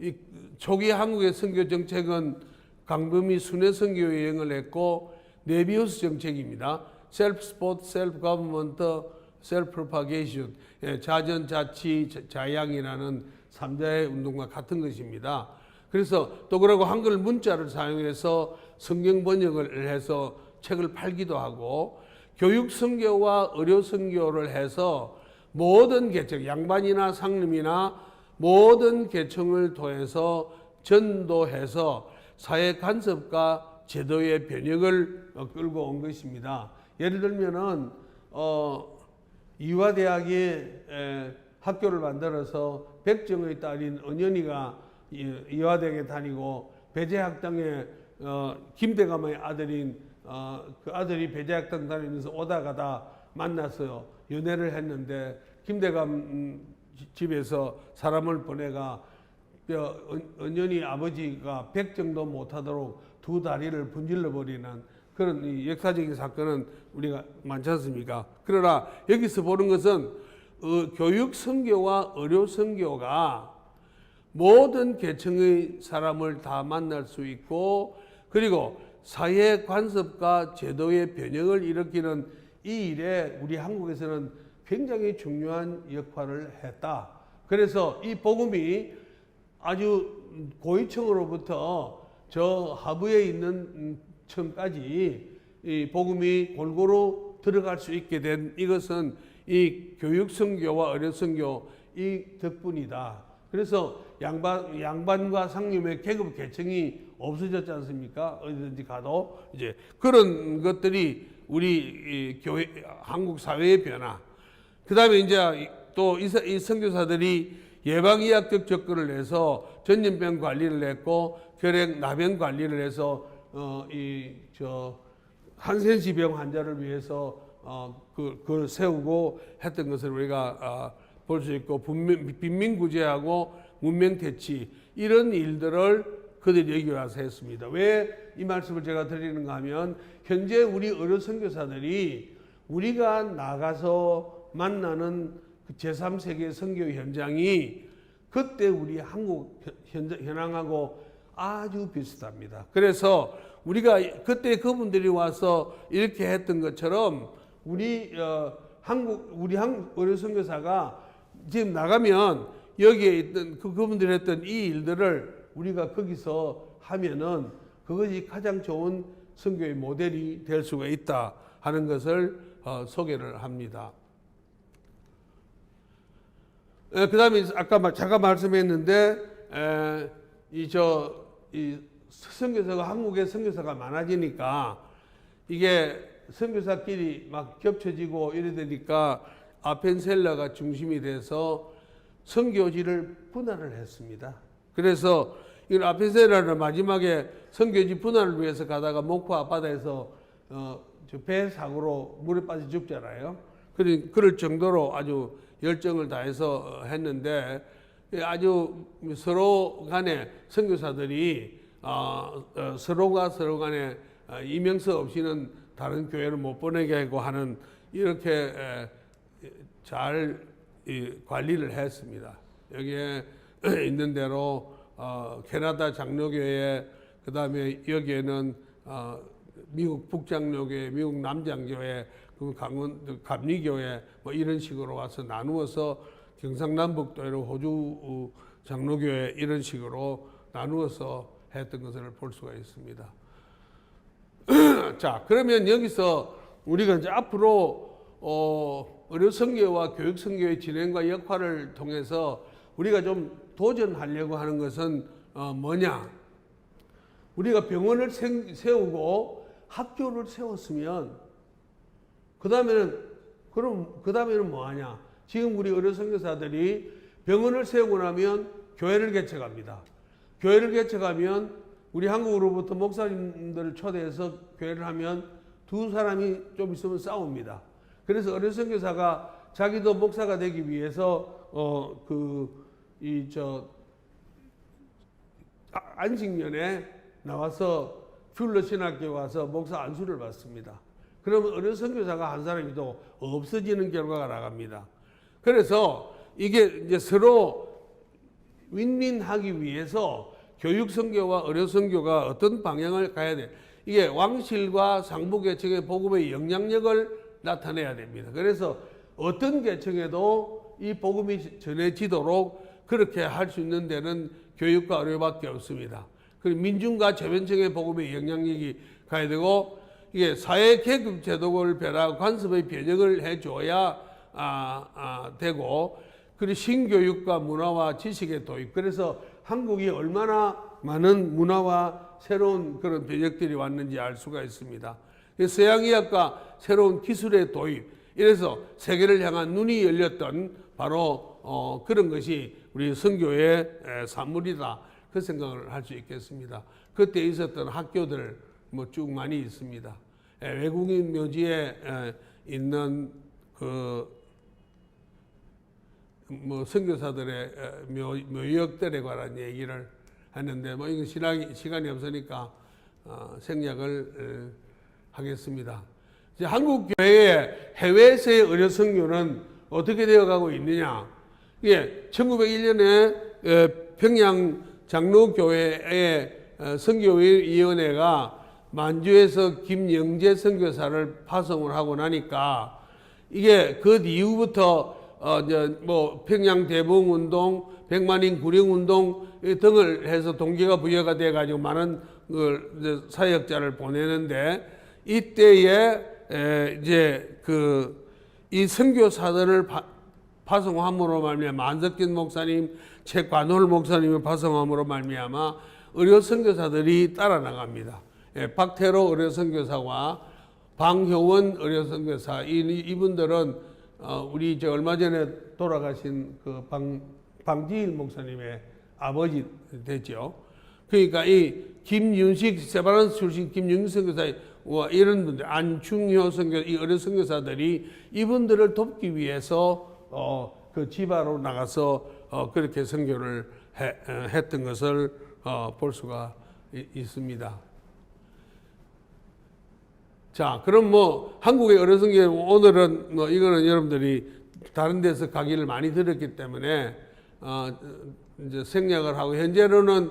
Speaker 1: 이 초기 한국의 선교 정책은 강범위 순회 선교 여행을 했고 네비우스 정책입니다. 셀프-스포트, 셀프-거버먼트, 셀프-프로파게이션, 자전자치, 자양이라는 3자의 운동과 같은 것입니다. 그래서 또 그러고 한글 문자를 사용해서 성경 번역을 해서 책을 팔기도 하고 교육 선교와 의료 선교를 해서 모든 계층, 양반이나 상림이나 모든 계층을 통해서 전도해서 사회 간섭과 제도의 변혁을 끌고 온 것입니다. 예를 들면은 이화대학이 학교를 만들어서 백정의 딸인 은연이가 이화대학에 다니고 배재학당에 김대감의 아들인 그 아들이 배재학당 다니면서 오다 가다 만나서 연애를 했는데 김대감 집에서 사람을 보내가 은연이 아버지가 백정도 못하도록 두 다리를 분질러 버리는 그런 이 역사적인 사건은 우리가 많지 않습니까? 그러나 여기서 보는 것은 교육 선교와 의료 선교가 모든 계층의 사람을 다 만날 수 있고 그리고 사회 간섭과 제도의 변형을 일으키는 이 일에 우리 한국에서는 굉장히 중요한 역할을 했다. 그래서 이 복음이 아주 고위층으로부터 저 하부에 있는 층까지 이 복음이 골고루 들어갈 수 있게 된 이것은 이 교육 선교와 의료 선교 이 덕분이다. 그래서 양반과 상림의 계급 계층이 없어졌지 않습니까? 어디든지 가도 이제 그런 것들이 우리 이 교회 한국 사회의 변화. 그다음에 이제 또 이 선교사들이 예방의학적 접근을 해서 전염병 관리를 했고 결핵 나병 관리를 해서 한센시병 환자를 위해서 그걸 세우고 했던 것을 우리가 볼 수 있고 빈민구제하고 문명대치 이런 일들을 그들이 여기 와서 했습니다. 왜 이 말씀을 제가 드리는가 하면 현재 우리 의료 선교사들이 우리가 나가서 만나는 제3세계 선교 현장이 그때 우리 한국 현황하고 아주 비슷합니다. 그래서 우리가 그때 그분들이 와서 이렇게 했던 것처럼 우리 한국 의료 선교사가 지금 나가면 여기에 있던 그분들이 했던 이 일들을 우리가 거기서 하면은 그것이 가장 좋은 선교의 모델이 될 수가 있다 하는 것을 소개를 합니다. 그 다음에 아까 잠깐 말씀했는데 이 선교사가 한국에 선교사가 많아지니까 이게 선교사끼리 막 겹쳐지고 이래 되니까 아펜셀러가 중심이 돼서 선교지를 분할을 했습니다. 그래서 이 아펜셀러는 마지막에 선교지 분할을 위해서 가다가 목포 앞바다에서 배 사고로 물에 빠져 죽잖아요. 그럴 정도로 아주 열정을 다해서 했는데 아주 서로 간에 선교사들이 서로가 서로 간에 이명서 없이는 다른 교회를 못 보내게 하고 하는 이렇게 잘 관리를 했습니다. 여기에 있는 대로 캐나다 장로교회, 그 다음에 여기에는 미국 북장로교회, 미국 남장교회, 강원 감리교회 뭐 이런 식으로 와서 나누어서 경상남북도로 호주 장로교회 이런 식으로 나누어서 했던 것을 볼 수가 있습니다. 자, 그러면 여기서 우리가 이제 앞으로 의료 선교와 교육 선교의 진행과 역할을 통해서 우리가 좀 도전하려고 하는 것은 뭐냐? 우리가 병원을 세우고 학교를 세웠으면 그 다음에는 뭐 하냐? 지금 우리 의료 선교사들이 병원을 세우고 나면 교회를 개척합니다. 교회를 개척하면 우리 한국으로부터 목사님들을 초대해서 교회를 하면 두 사람이 좀 있으면 싸웁니다. 그래서 의료 선교사가 자기도 목사가 되기 위해서 안식년에 나와서 퓰러 신학교에 와서 목사 안수를 받습니다. 그러면 의료 선교사가 한 사람이 또 없어지는 결과가 나갑니다. 그래서 이게 이제 서로 윈윈하기 위해서 교육 선교와 의료 선교가 어떤 방향을 가야 돼. 이게 왕실과 상부 계층의 복음의 영향력을 나타내야 됩니다. 그래서 어떤 계층에도 이 복음이 전해지도록 그렇게 할 수 있는 데는 교육과 의료밖에 없습니다. 그리고 민중과 저변층의 복음의 영향력이 가야 되고 이게 사회 계급 제도를 변화하고 관습의 변혁을 해줘야 되고 그리고 신교육과 문화와 지식의 도입. 그래서 한국이 얼마나 많은 문화와 새로운 그런 변혁들이 왔는지 알 수가 있습니다. 서양의학과 새로운 기술의 도입. 이래서 세계를 향한 눈이 열렸던 바로 그런 것이 우리 선교의 산물이다. 그 생각을 할 수 있겠습니다. 그때 있었던 학교들 뭐 쭉 많이 있습니다. 외국인 묘지에 있는 뭐 선교사들의 묘역들에 관한 얘기를 했는데 뭐 이건 시간이 없으니까 생략을 하겠습니다. 이제 한국 교회의 해외에서의 의료 선교는 어떻게 되어가고 있느냐? 이게 1901년에 평양 장로교회의 선교위원회가 만주에서 김영재 선교사를 파송을 하고 나니까 이게 그 이후부터 뭐 평양 대붕운동, 백만인 구령운동 등을 해서 동기가 부여가 돼가지고 많은 사역자를 보내는데 이때에 이제 이 선교사들을 파송함으로 말미암아 안석균 목사님, 최관홀 목사님을 파송함으로 말미암아 의료 선교사들이 따라 나갑니다. 박태로 의료 선교사와 방효원 의료선교사, 이분들은 우리 얼마 전에 돌아가신 그 방지일 목사님의 아버지 되죠. 그러니까 이 김윤식 세바란스 출신 김윤식 선교사와 이런 분들, 안충효 선교, 이 의료 선교사들이 이분들을 돕기 위해서 그 지바로 나가서 그렇게 선교를 했던 것을 볼 수가 있습니다. 자, 그럼 뭐 한국의 의료 선교, 오늘은 뭐 이거는 여러분들이 다른 데서 강의를 많이 들었기 때문에 이제 생략을 하고, 현재로는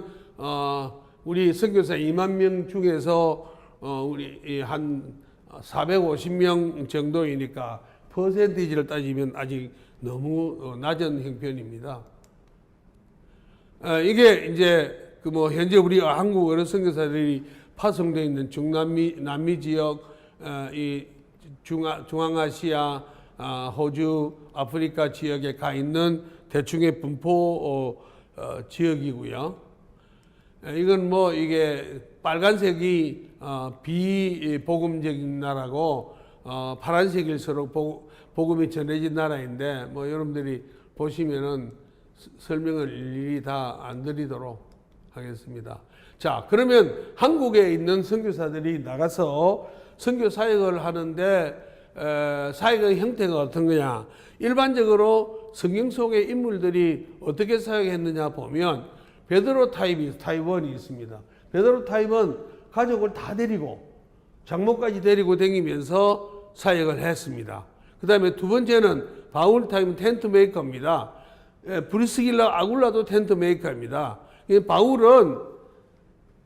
Speaker 1: 우리 선교사 2만 명 중에서 우리 한 450명 정도이니까 퍼센티지를 따지면 아직 너무 낮은 형편입니다. 이게 이제 그 뭐 현재 우리 한국 의료 선교사들이 파송되어 있는 남미 지역, 이 중앙아시아, 호주, 아프리카 지역에 가 있는 대충의 분포 지역이고요. 이건 뭐 이게 빨간색이 비복음적인 나라고 파란색일수록 복음이 전해진 나라인데, 뭐 여러분들이 보시면은 설명을 일일이 다 안 드리도록 하겠습니다. 자, 그러면 한국에 있는 선교사들이 나가서 선교 사역을 하는데 사역의 형태가 어떤 거냐? 일반적으로 성경 속의 인물들이 어떻게 사역했느냐 보면 베드로 타입원이 있습니다. 베드로 타입은 가족을 다 데리고 장모까지 데리고 다니면서 사역을 했습니다. 그 다음에 두 번째는 바울 타입은 텐트 메이커입니다. 브리스길라 아굴라도 텐트 메이커입니다. 바울은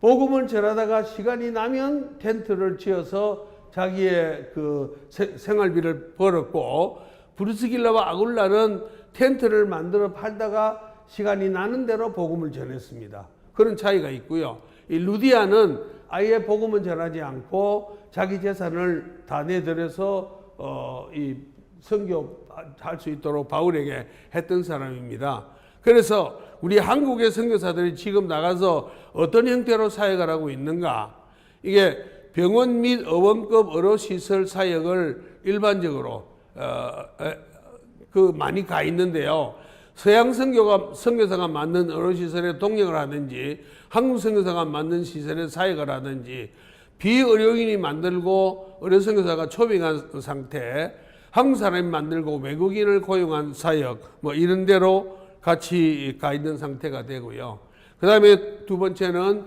Speaker 1: 복음을 전하다가 시간이 나면 텐트를 지어서 자기의 그 생활비를 벌었고, 브리스길라와 아굴라는 텐트를 만들어 팔다가 시간이 나는 대로 복음을 전했습니다. 그런 차이가 있고요. 이 루디아는 아예 복음을 전하지 않고 자기 재산을 다 내들여서 이 선교할 수 있도록 바울에게 했던 사람입니다. 그래서 우리 한국의 선교사들이 지금 나가서 어떤 형태로 사역을 하고 있는가? 이게 병원 및 어원급 의료시설 사역을 일반적으로 많이 가 있는데요. 서양 선교사가 만든 의료시설에 동역을 하든지, 한국 선교사가 만든 시설에 사역을 하든지, 비의료인이 만들고 의료선교사가 초빙한 상태, 한국 사람이 만들고 외국인을 고용한 사역, 뭐 이런 대로 같이 가 있는 상태가 되고요. 그 다음에 두 번째는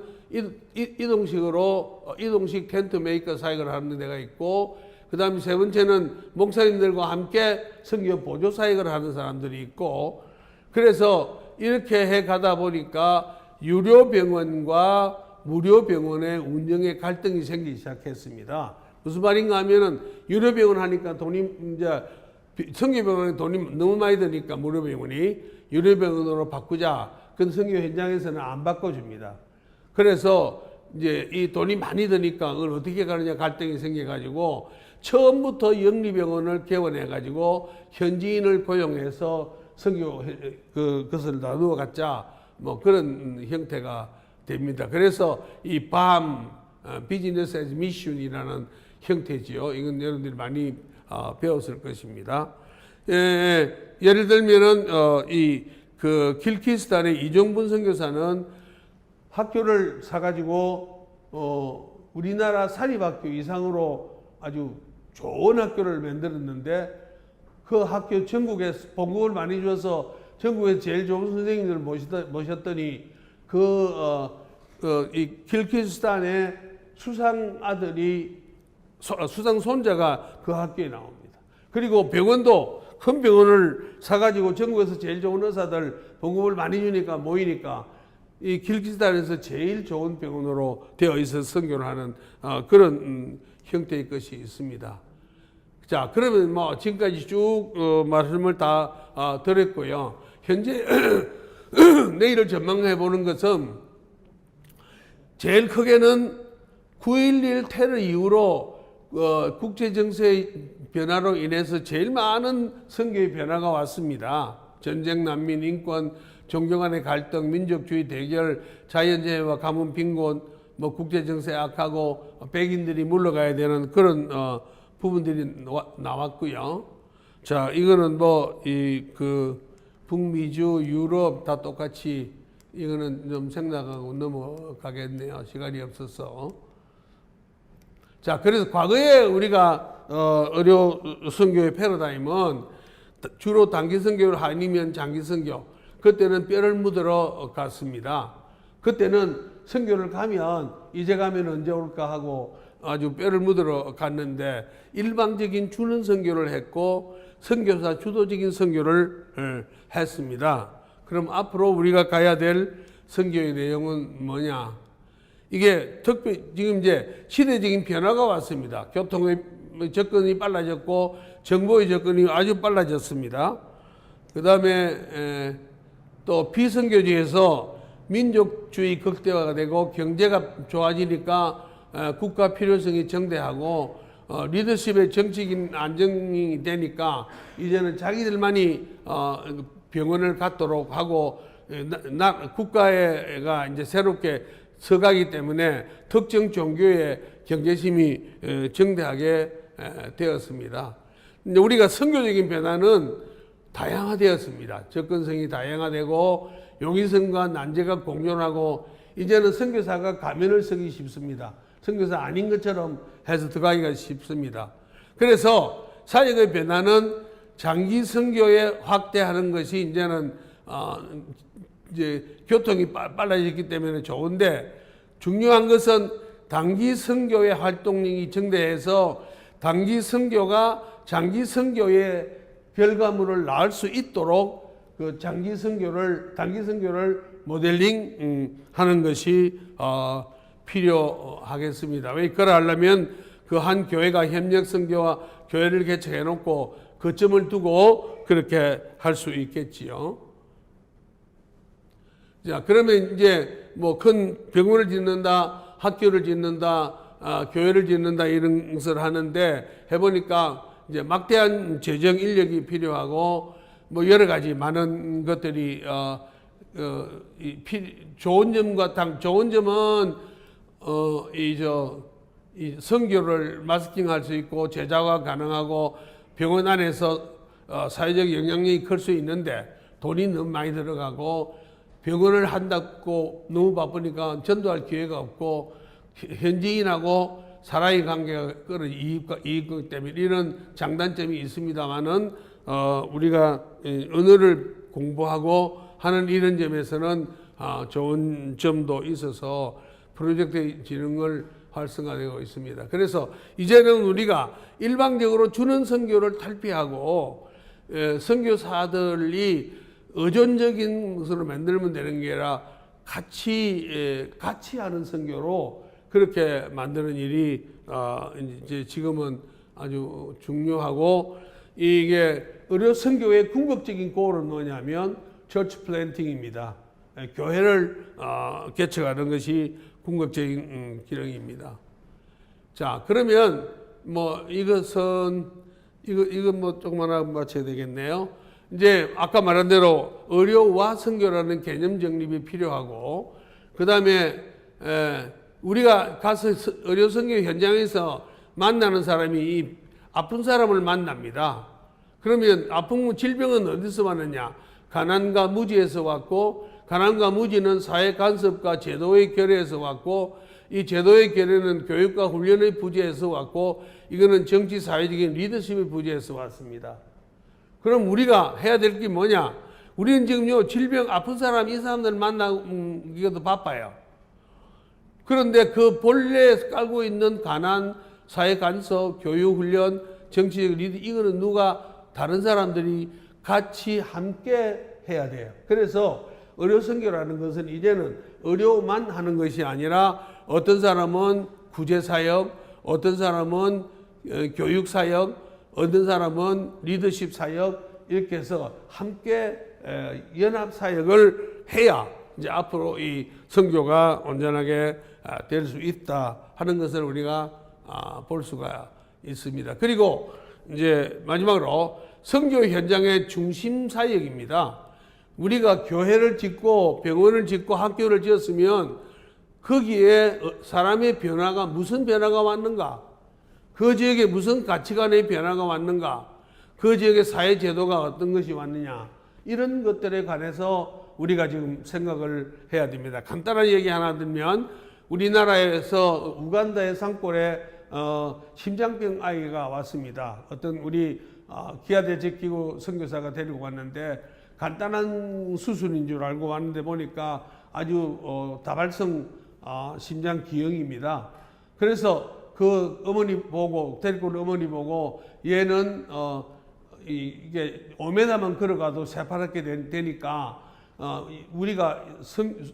Speaker 1: 이동식 텐트 메이커 사역을 하는 데가 있고, 그 다음에 세 번째는 목사님들과 함께 선교 보조 사역을 하는 사람들이 있고, 그래서 이렇게 해 가다 보니까 유료 병원과 무료 병원의 운영에 갈등이 생기기 시작했습니다. 무슨 말인가 하면은 유료 병원 하니까 돈이 이제 선교병원에 돈이 너무 많이 드니까 무료 병원이 유료 병원으로 바꾸자. 그건 선교 현장에서는 안 바꿔줍니다. 그래서 이제 이 돈이 많이 드니까 그걸 어떻게 가느냐 갈등이 생겨가지고 처음부터 영리병원을 개원해가지고 현지인을 고용해서 선교 그것을 나누어 갖자, 뭐 그런 형태가 됩니다. 그래서 이 비즈니스 에즈 미션이라는 형태지요. 이건 여러분들이 많이 배웠을 것입니다. 예를 들면은 그 길키스탄의 이종분 선교사는 학교를 사가지고 우리나라 사립학교 이상으로 아주 좋은 학교를 만들었는데, 그 학교 전국에 봉급을 많이 줘서 전국에 제일 좋은 선생님들을 모셨더니 이 길키스탄의 수상 아들이 수상 손자가 그 학교에 나옵니다. 그리고 병원도 큰 병원을 사가지고 전국에서 제일 좋은 의사들 봉급을 많이 주니까 모이니까 이 길키스탄에서 제일 좋은 병원으로 되어 있어서 선교를 하는 그런 형태의 것이 있습니다. 자, 그러면 뭐 지금까지 쭉 말씀을 다 드렸고요. 현재 내일을 전망해 보는 것은 제일 크게는 9.11 테러 이후로 국제 정세의 변화로 인해서 제일 많은 선교의 변화가 왔습니다. 전쟁, 난민, 인권, 종교 간의 갈등, 민족주의 대결, 자연재해와 가뭄, 빈곤 뭐 국제 정세 악하고 백인들이 물러가야 되는 그런 부분들이 나왔고요. 자, 이거는 뭐 그 북미주, 유럽 다 똑같이 이거는 좀 생략하고 넘어가겠네요. 시간이 없어서. 자, 그래서 과거에 우리가 의료 선교의 패러다임은 주로 단기 선교를 아니면 장기 선교. 그때는 뼈를 묻으러 갔습니다. 그때는 선교를 가면 이제 가면 언제 올까 하고 아주 뼈를 묻으러 갔는데 일방적인 주는 선교를 했고 선교사 주도적인 선교를 했습니다. 그럼 앞으로 우리가 가야 될 선교의 내용은 뭐냐? 이게 특별히 지금 이제 시대적인 변화가 왔습니다. 교통의 접근이 빨라졌고 정보의 접근이 아주 빨라졌습니다. 그 다음에 또 비선교지에서 민족주의 극대화가 되고 경제가 좋아지니까 국가 필요성이 정대하고 리더십의 정치적인 안정이 되니까 이제는 자기들만이 병원을 갖도록 하고 국가가 이제 새롭게 서가기 때문에 특정 종교의 경제심이 정대하게 되었습니다. 근데 우리가 선교적인 변화는 다양화되었습니다. 접근성이 다양화되고 용의성과 난제가 공존하고 이제는 선교사가 가면을 쓰기 쉽습니다. 선교사 아닌 것처럼 해서 들어가기가 쉽습니다. 그래서 사역의 변화는 장기 선교에 확대하는 것이 이제는 이제 교통이 빨라졌기 때문에 좋은데 중요한 것은 단기 선교의 활동력이 증대해서 단기 선교가 장기 선교의 결과물을 낳을 수 있도록 그 단기 선교를 모델링 하는 것이 필요하겠습니다. 왜 그걸 하려면 그 한 교회가 협력 선교와 교회를 개척해 놓고 거점을 두고 그렇게 할 수 있겠지요. 자, 그러면 이제 뭐 큰 병원을 짓는다, 학교를 짓는다, 교회를 짓는다 이런 것을 하는데 해보니까 이제 막대한 재정 인력이 필요하고 뭐 여러 가지 많은 것들이 좋은 점은 이 선교를 마스킹할 수 있고 제자가 가능하고 병원 안에서 사회적 영향력이 클 수 있는데 돈이 너무 많이 들어가고 병원을 한다고 너무 바쁘니까 전도할 기회가 없고 현지인하고 사람의 관계가 끌어 이익 때문에 이런 장단점이 있습니다만은 우리가 언어를 공부하고 하는 이런 점에서는 좋은 점도 있어서 프로젝트 진흥을 활성화되고 있습니다. 그래서 이제는 우리가 일방적으로 주는 선교를 탈피하고 선교사들이 의존적인 것으로 만들면 되는 게 아니라 같이 하는 선교로 그렇게 만드는 일이 이제 지금은 아주 중요하고 이게 의료 선교의 궁극적인 골은 뭐냐면 처치 플랜팅입니다. 교회를 개척하는 것이 궁극적인 기능입니다. 자, 그러면 뭐 이것은 이거 뭐 조금만 하고 맞춰야 되겠네요. 이제 아까 말한 대로 의료와 선교라는 개념 정립이 필요하고 그 다음에 우리가 가서 의료 선교 현장에서 만나는 사람이 이 아픈 사람을 만납니다. 그러면 아픈 질병은 어디서 왔느냐? 가난과 무지에서 왔고 가난과 무지는 사회 간섭과 제도의 결여에서 왔고 이 제도의 결여는 교육과 훈련의 부재에서 왔고 이거는 정치 사회적인 리더십의 부재에서 왔습니다. 그럼 우리가 해야 될 게 뭐냐? 우리는 지금요 질병 아픈 사람 이 사람들 만나기도 바빠요. 그런데 그 본래 깔고 있는 가난, 사회 간섭, 교육 훈련, 정치적 리더 이거는 누가 다른 사람들이 같이 함께 해야 돼요. 그래서 의료 선교라는 것은 이제는 의료만 하는 것이 아니라 어떤 사람은 구제 사역, 어떤 사람은 교육 사역, 어떤 사람은 리더십 사역 이렇게 해서 함께 연합 사역을 해야 이제 앞으로 이 선교가 온전하게 될 수 있다 하는 것을 우리가 볼 수가 있습니다. 그리고 이제 마지막으로 선교 현장의 중심 사역입니다. 우리가 교회를 짓고 병원을 짓고 학교를 지었으면 거기에 사람의 변화가 무슨 변화가 왔는가? 그 지역에 무슨 가치관의 변화가 왔는가? 그 지역의 사회 제도가 어떤 것이 왔느냐? 이런 것들에 관해서 우리가 지금 생각을 해야 됩니다. 간단한 얘기 하나 들면 우리나라에서 우간다의 산골에 심장병 아이가 왔습니다. 어떤 우리 기아대책기구 선교사가 데리고 왔는데 간단한 수술인 줄 알고 왔는데 보니까 아주 다발성 심장 기형입니다. 그래서 그 어머니 보고 데리고 온 어머니 보고 얘는 이게 5m만 걸어가도 새파랗게 되니까 우리가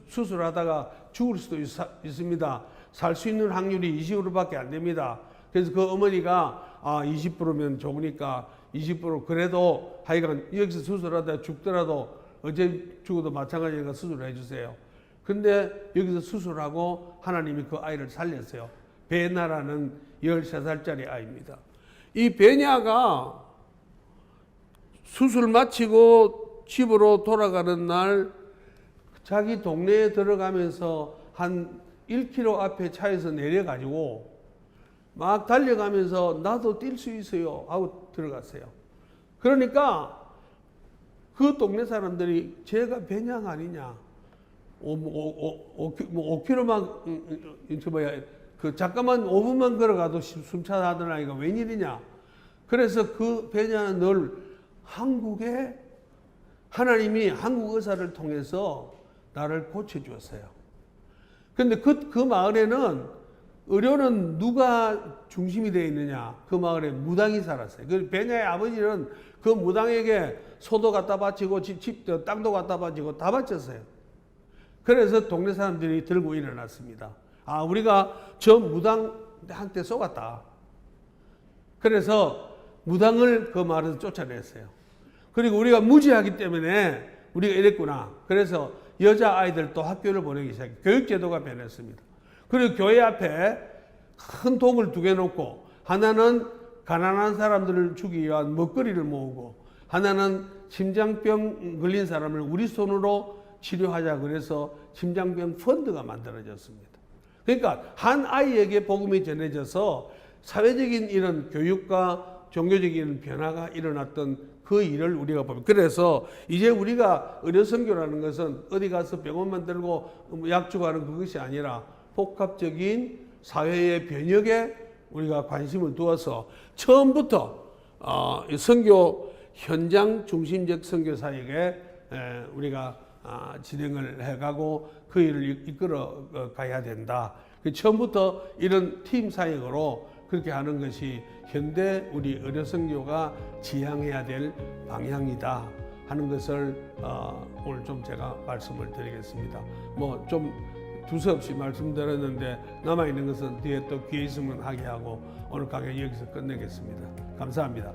Speaker 1: 수술하다가 죽을 수도 있습니다. 살 수 있는 확률이 20%밖에 안 됩니다. 그래서 그 어머니가 20%면 좋으니까 20% 그래도 하여간 여기서 수술하다 죽더라도 어제 죽어도 마찬가지니까 수술을 해주세요. 근데 여기서 수술하고 하나님이 그 아이를 살렸어요. 베냐라는 13살짜리 아이입니다. 이 베냐가 수술 마치고 집으로 돌아가는 날 자기 동네에 들어가면서 한 1km 앞에 차에서 내려가지고 막 달려가면서 나도 뛸 수 있어요 하고 들어갔어요. 그러니까 그 동네 사람들이 제가 배냥 아니냐 5km만 잠깐만 5분만 걸어가도 숨차다 하던 아이가 웬일이냐. 그래서 그 배냐는 늘 한국에 하나님이 한국 의사를 통해서 나를 고쳐주었어요. 근데 그 마을에는 의료는 누가 중심이 되어 있느냐? 그 마을에 무당이 살았어요. 그 베냐의 아버지는 그 무당에게 소도 갖다 바치고 땅도 갖다 바치고 다 바쳤어요. 그래서 동네 사람들이 들고 일어났습니다. 우리가 저 무당한테 속았다. 그래서 무당을 그 마을에서 쫓아냈어요. 그리고 우리가 무지하기 때문에 우리가 이랬구나. 그래서 여자 아이들도 학교를 보내기 시작해요. 교육제도가 변했습니다. 그리고 교회 앞에 큰 동을 2개 놓고 하나는 가난한 사람들을 주기 위한 먹거리를 모으고 하나는 심장병 걸린 사람을 우리 손으로 치료하자 그래서 심장병 펀드가 만들어졌습니다. 그러니까 한 아이에게 복음이 전해져서 사회적인 이런 교육과 종교적인 변화가 일어났던 그 일을 우리가 봅니다. 그래서 이제 우리가 의료선교라는 것은 어디 가서 병원만 들고 약 주고하는 그것이 아니라 복합적인 사회의 변혁에 우리가 관심을 두어서 처음부터 선교 현장 중심적 선교 사역에 우리가 진행을 해가고 그 일을 이끌어 가야 된다. 처음부터 이런 팀 사역으로 그렇게 하는 것이 현대 우리 의료선교가 지향해야 될 방향이다 하는 것을 오늘 좀 제가 말씀을 드리겠습니다. 뭐 좀 두서없이 말씀드렸는데 남아있는 것은 뒤에 또 기회 있으면 하게 하고 오늘 강의 여기서 끝내겠습니다. 감사합니다.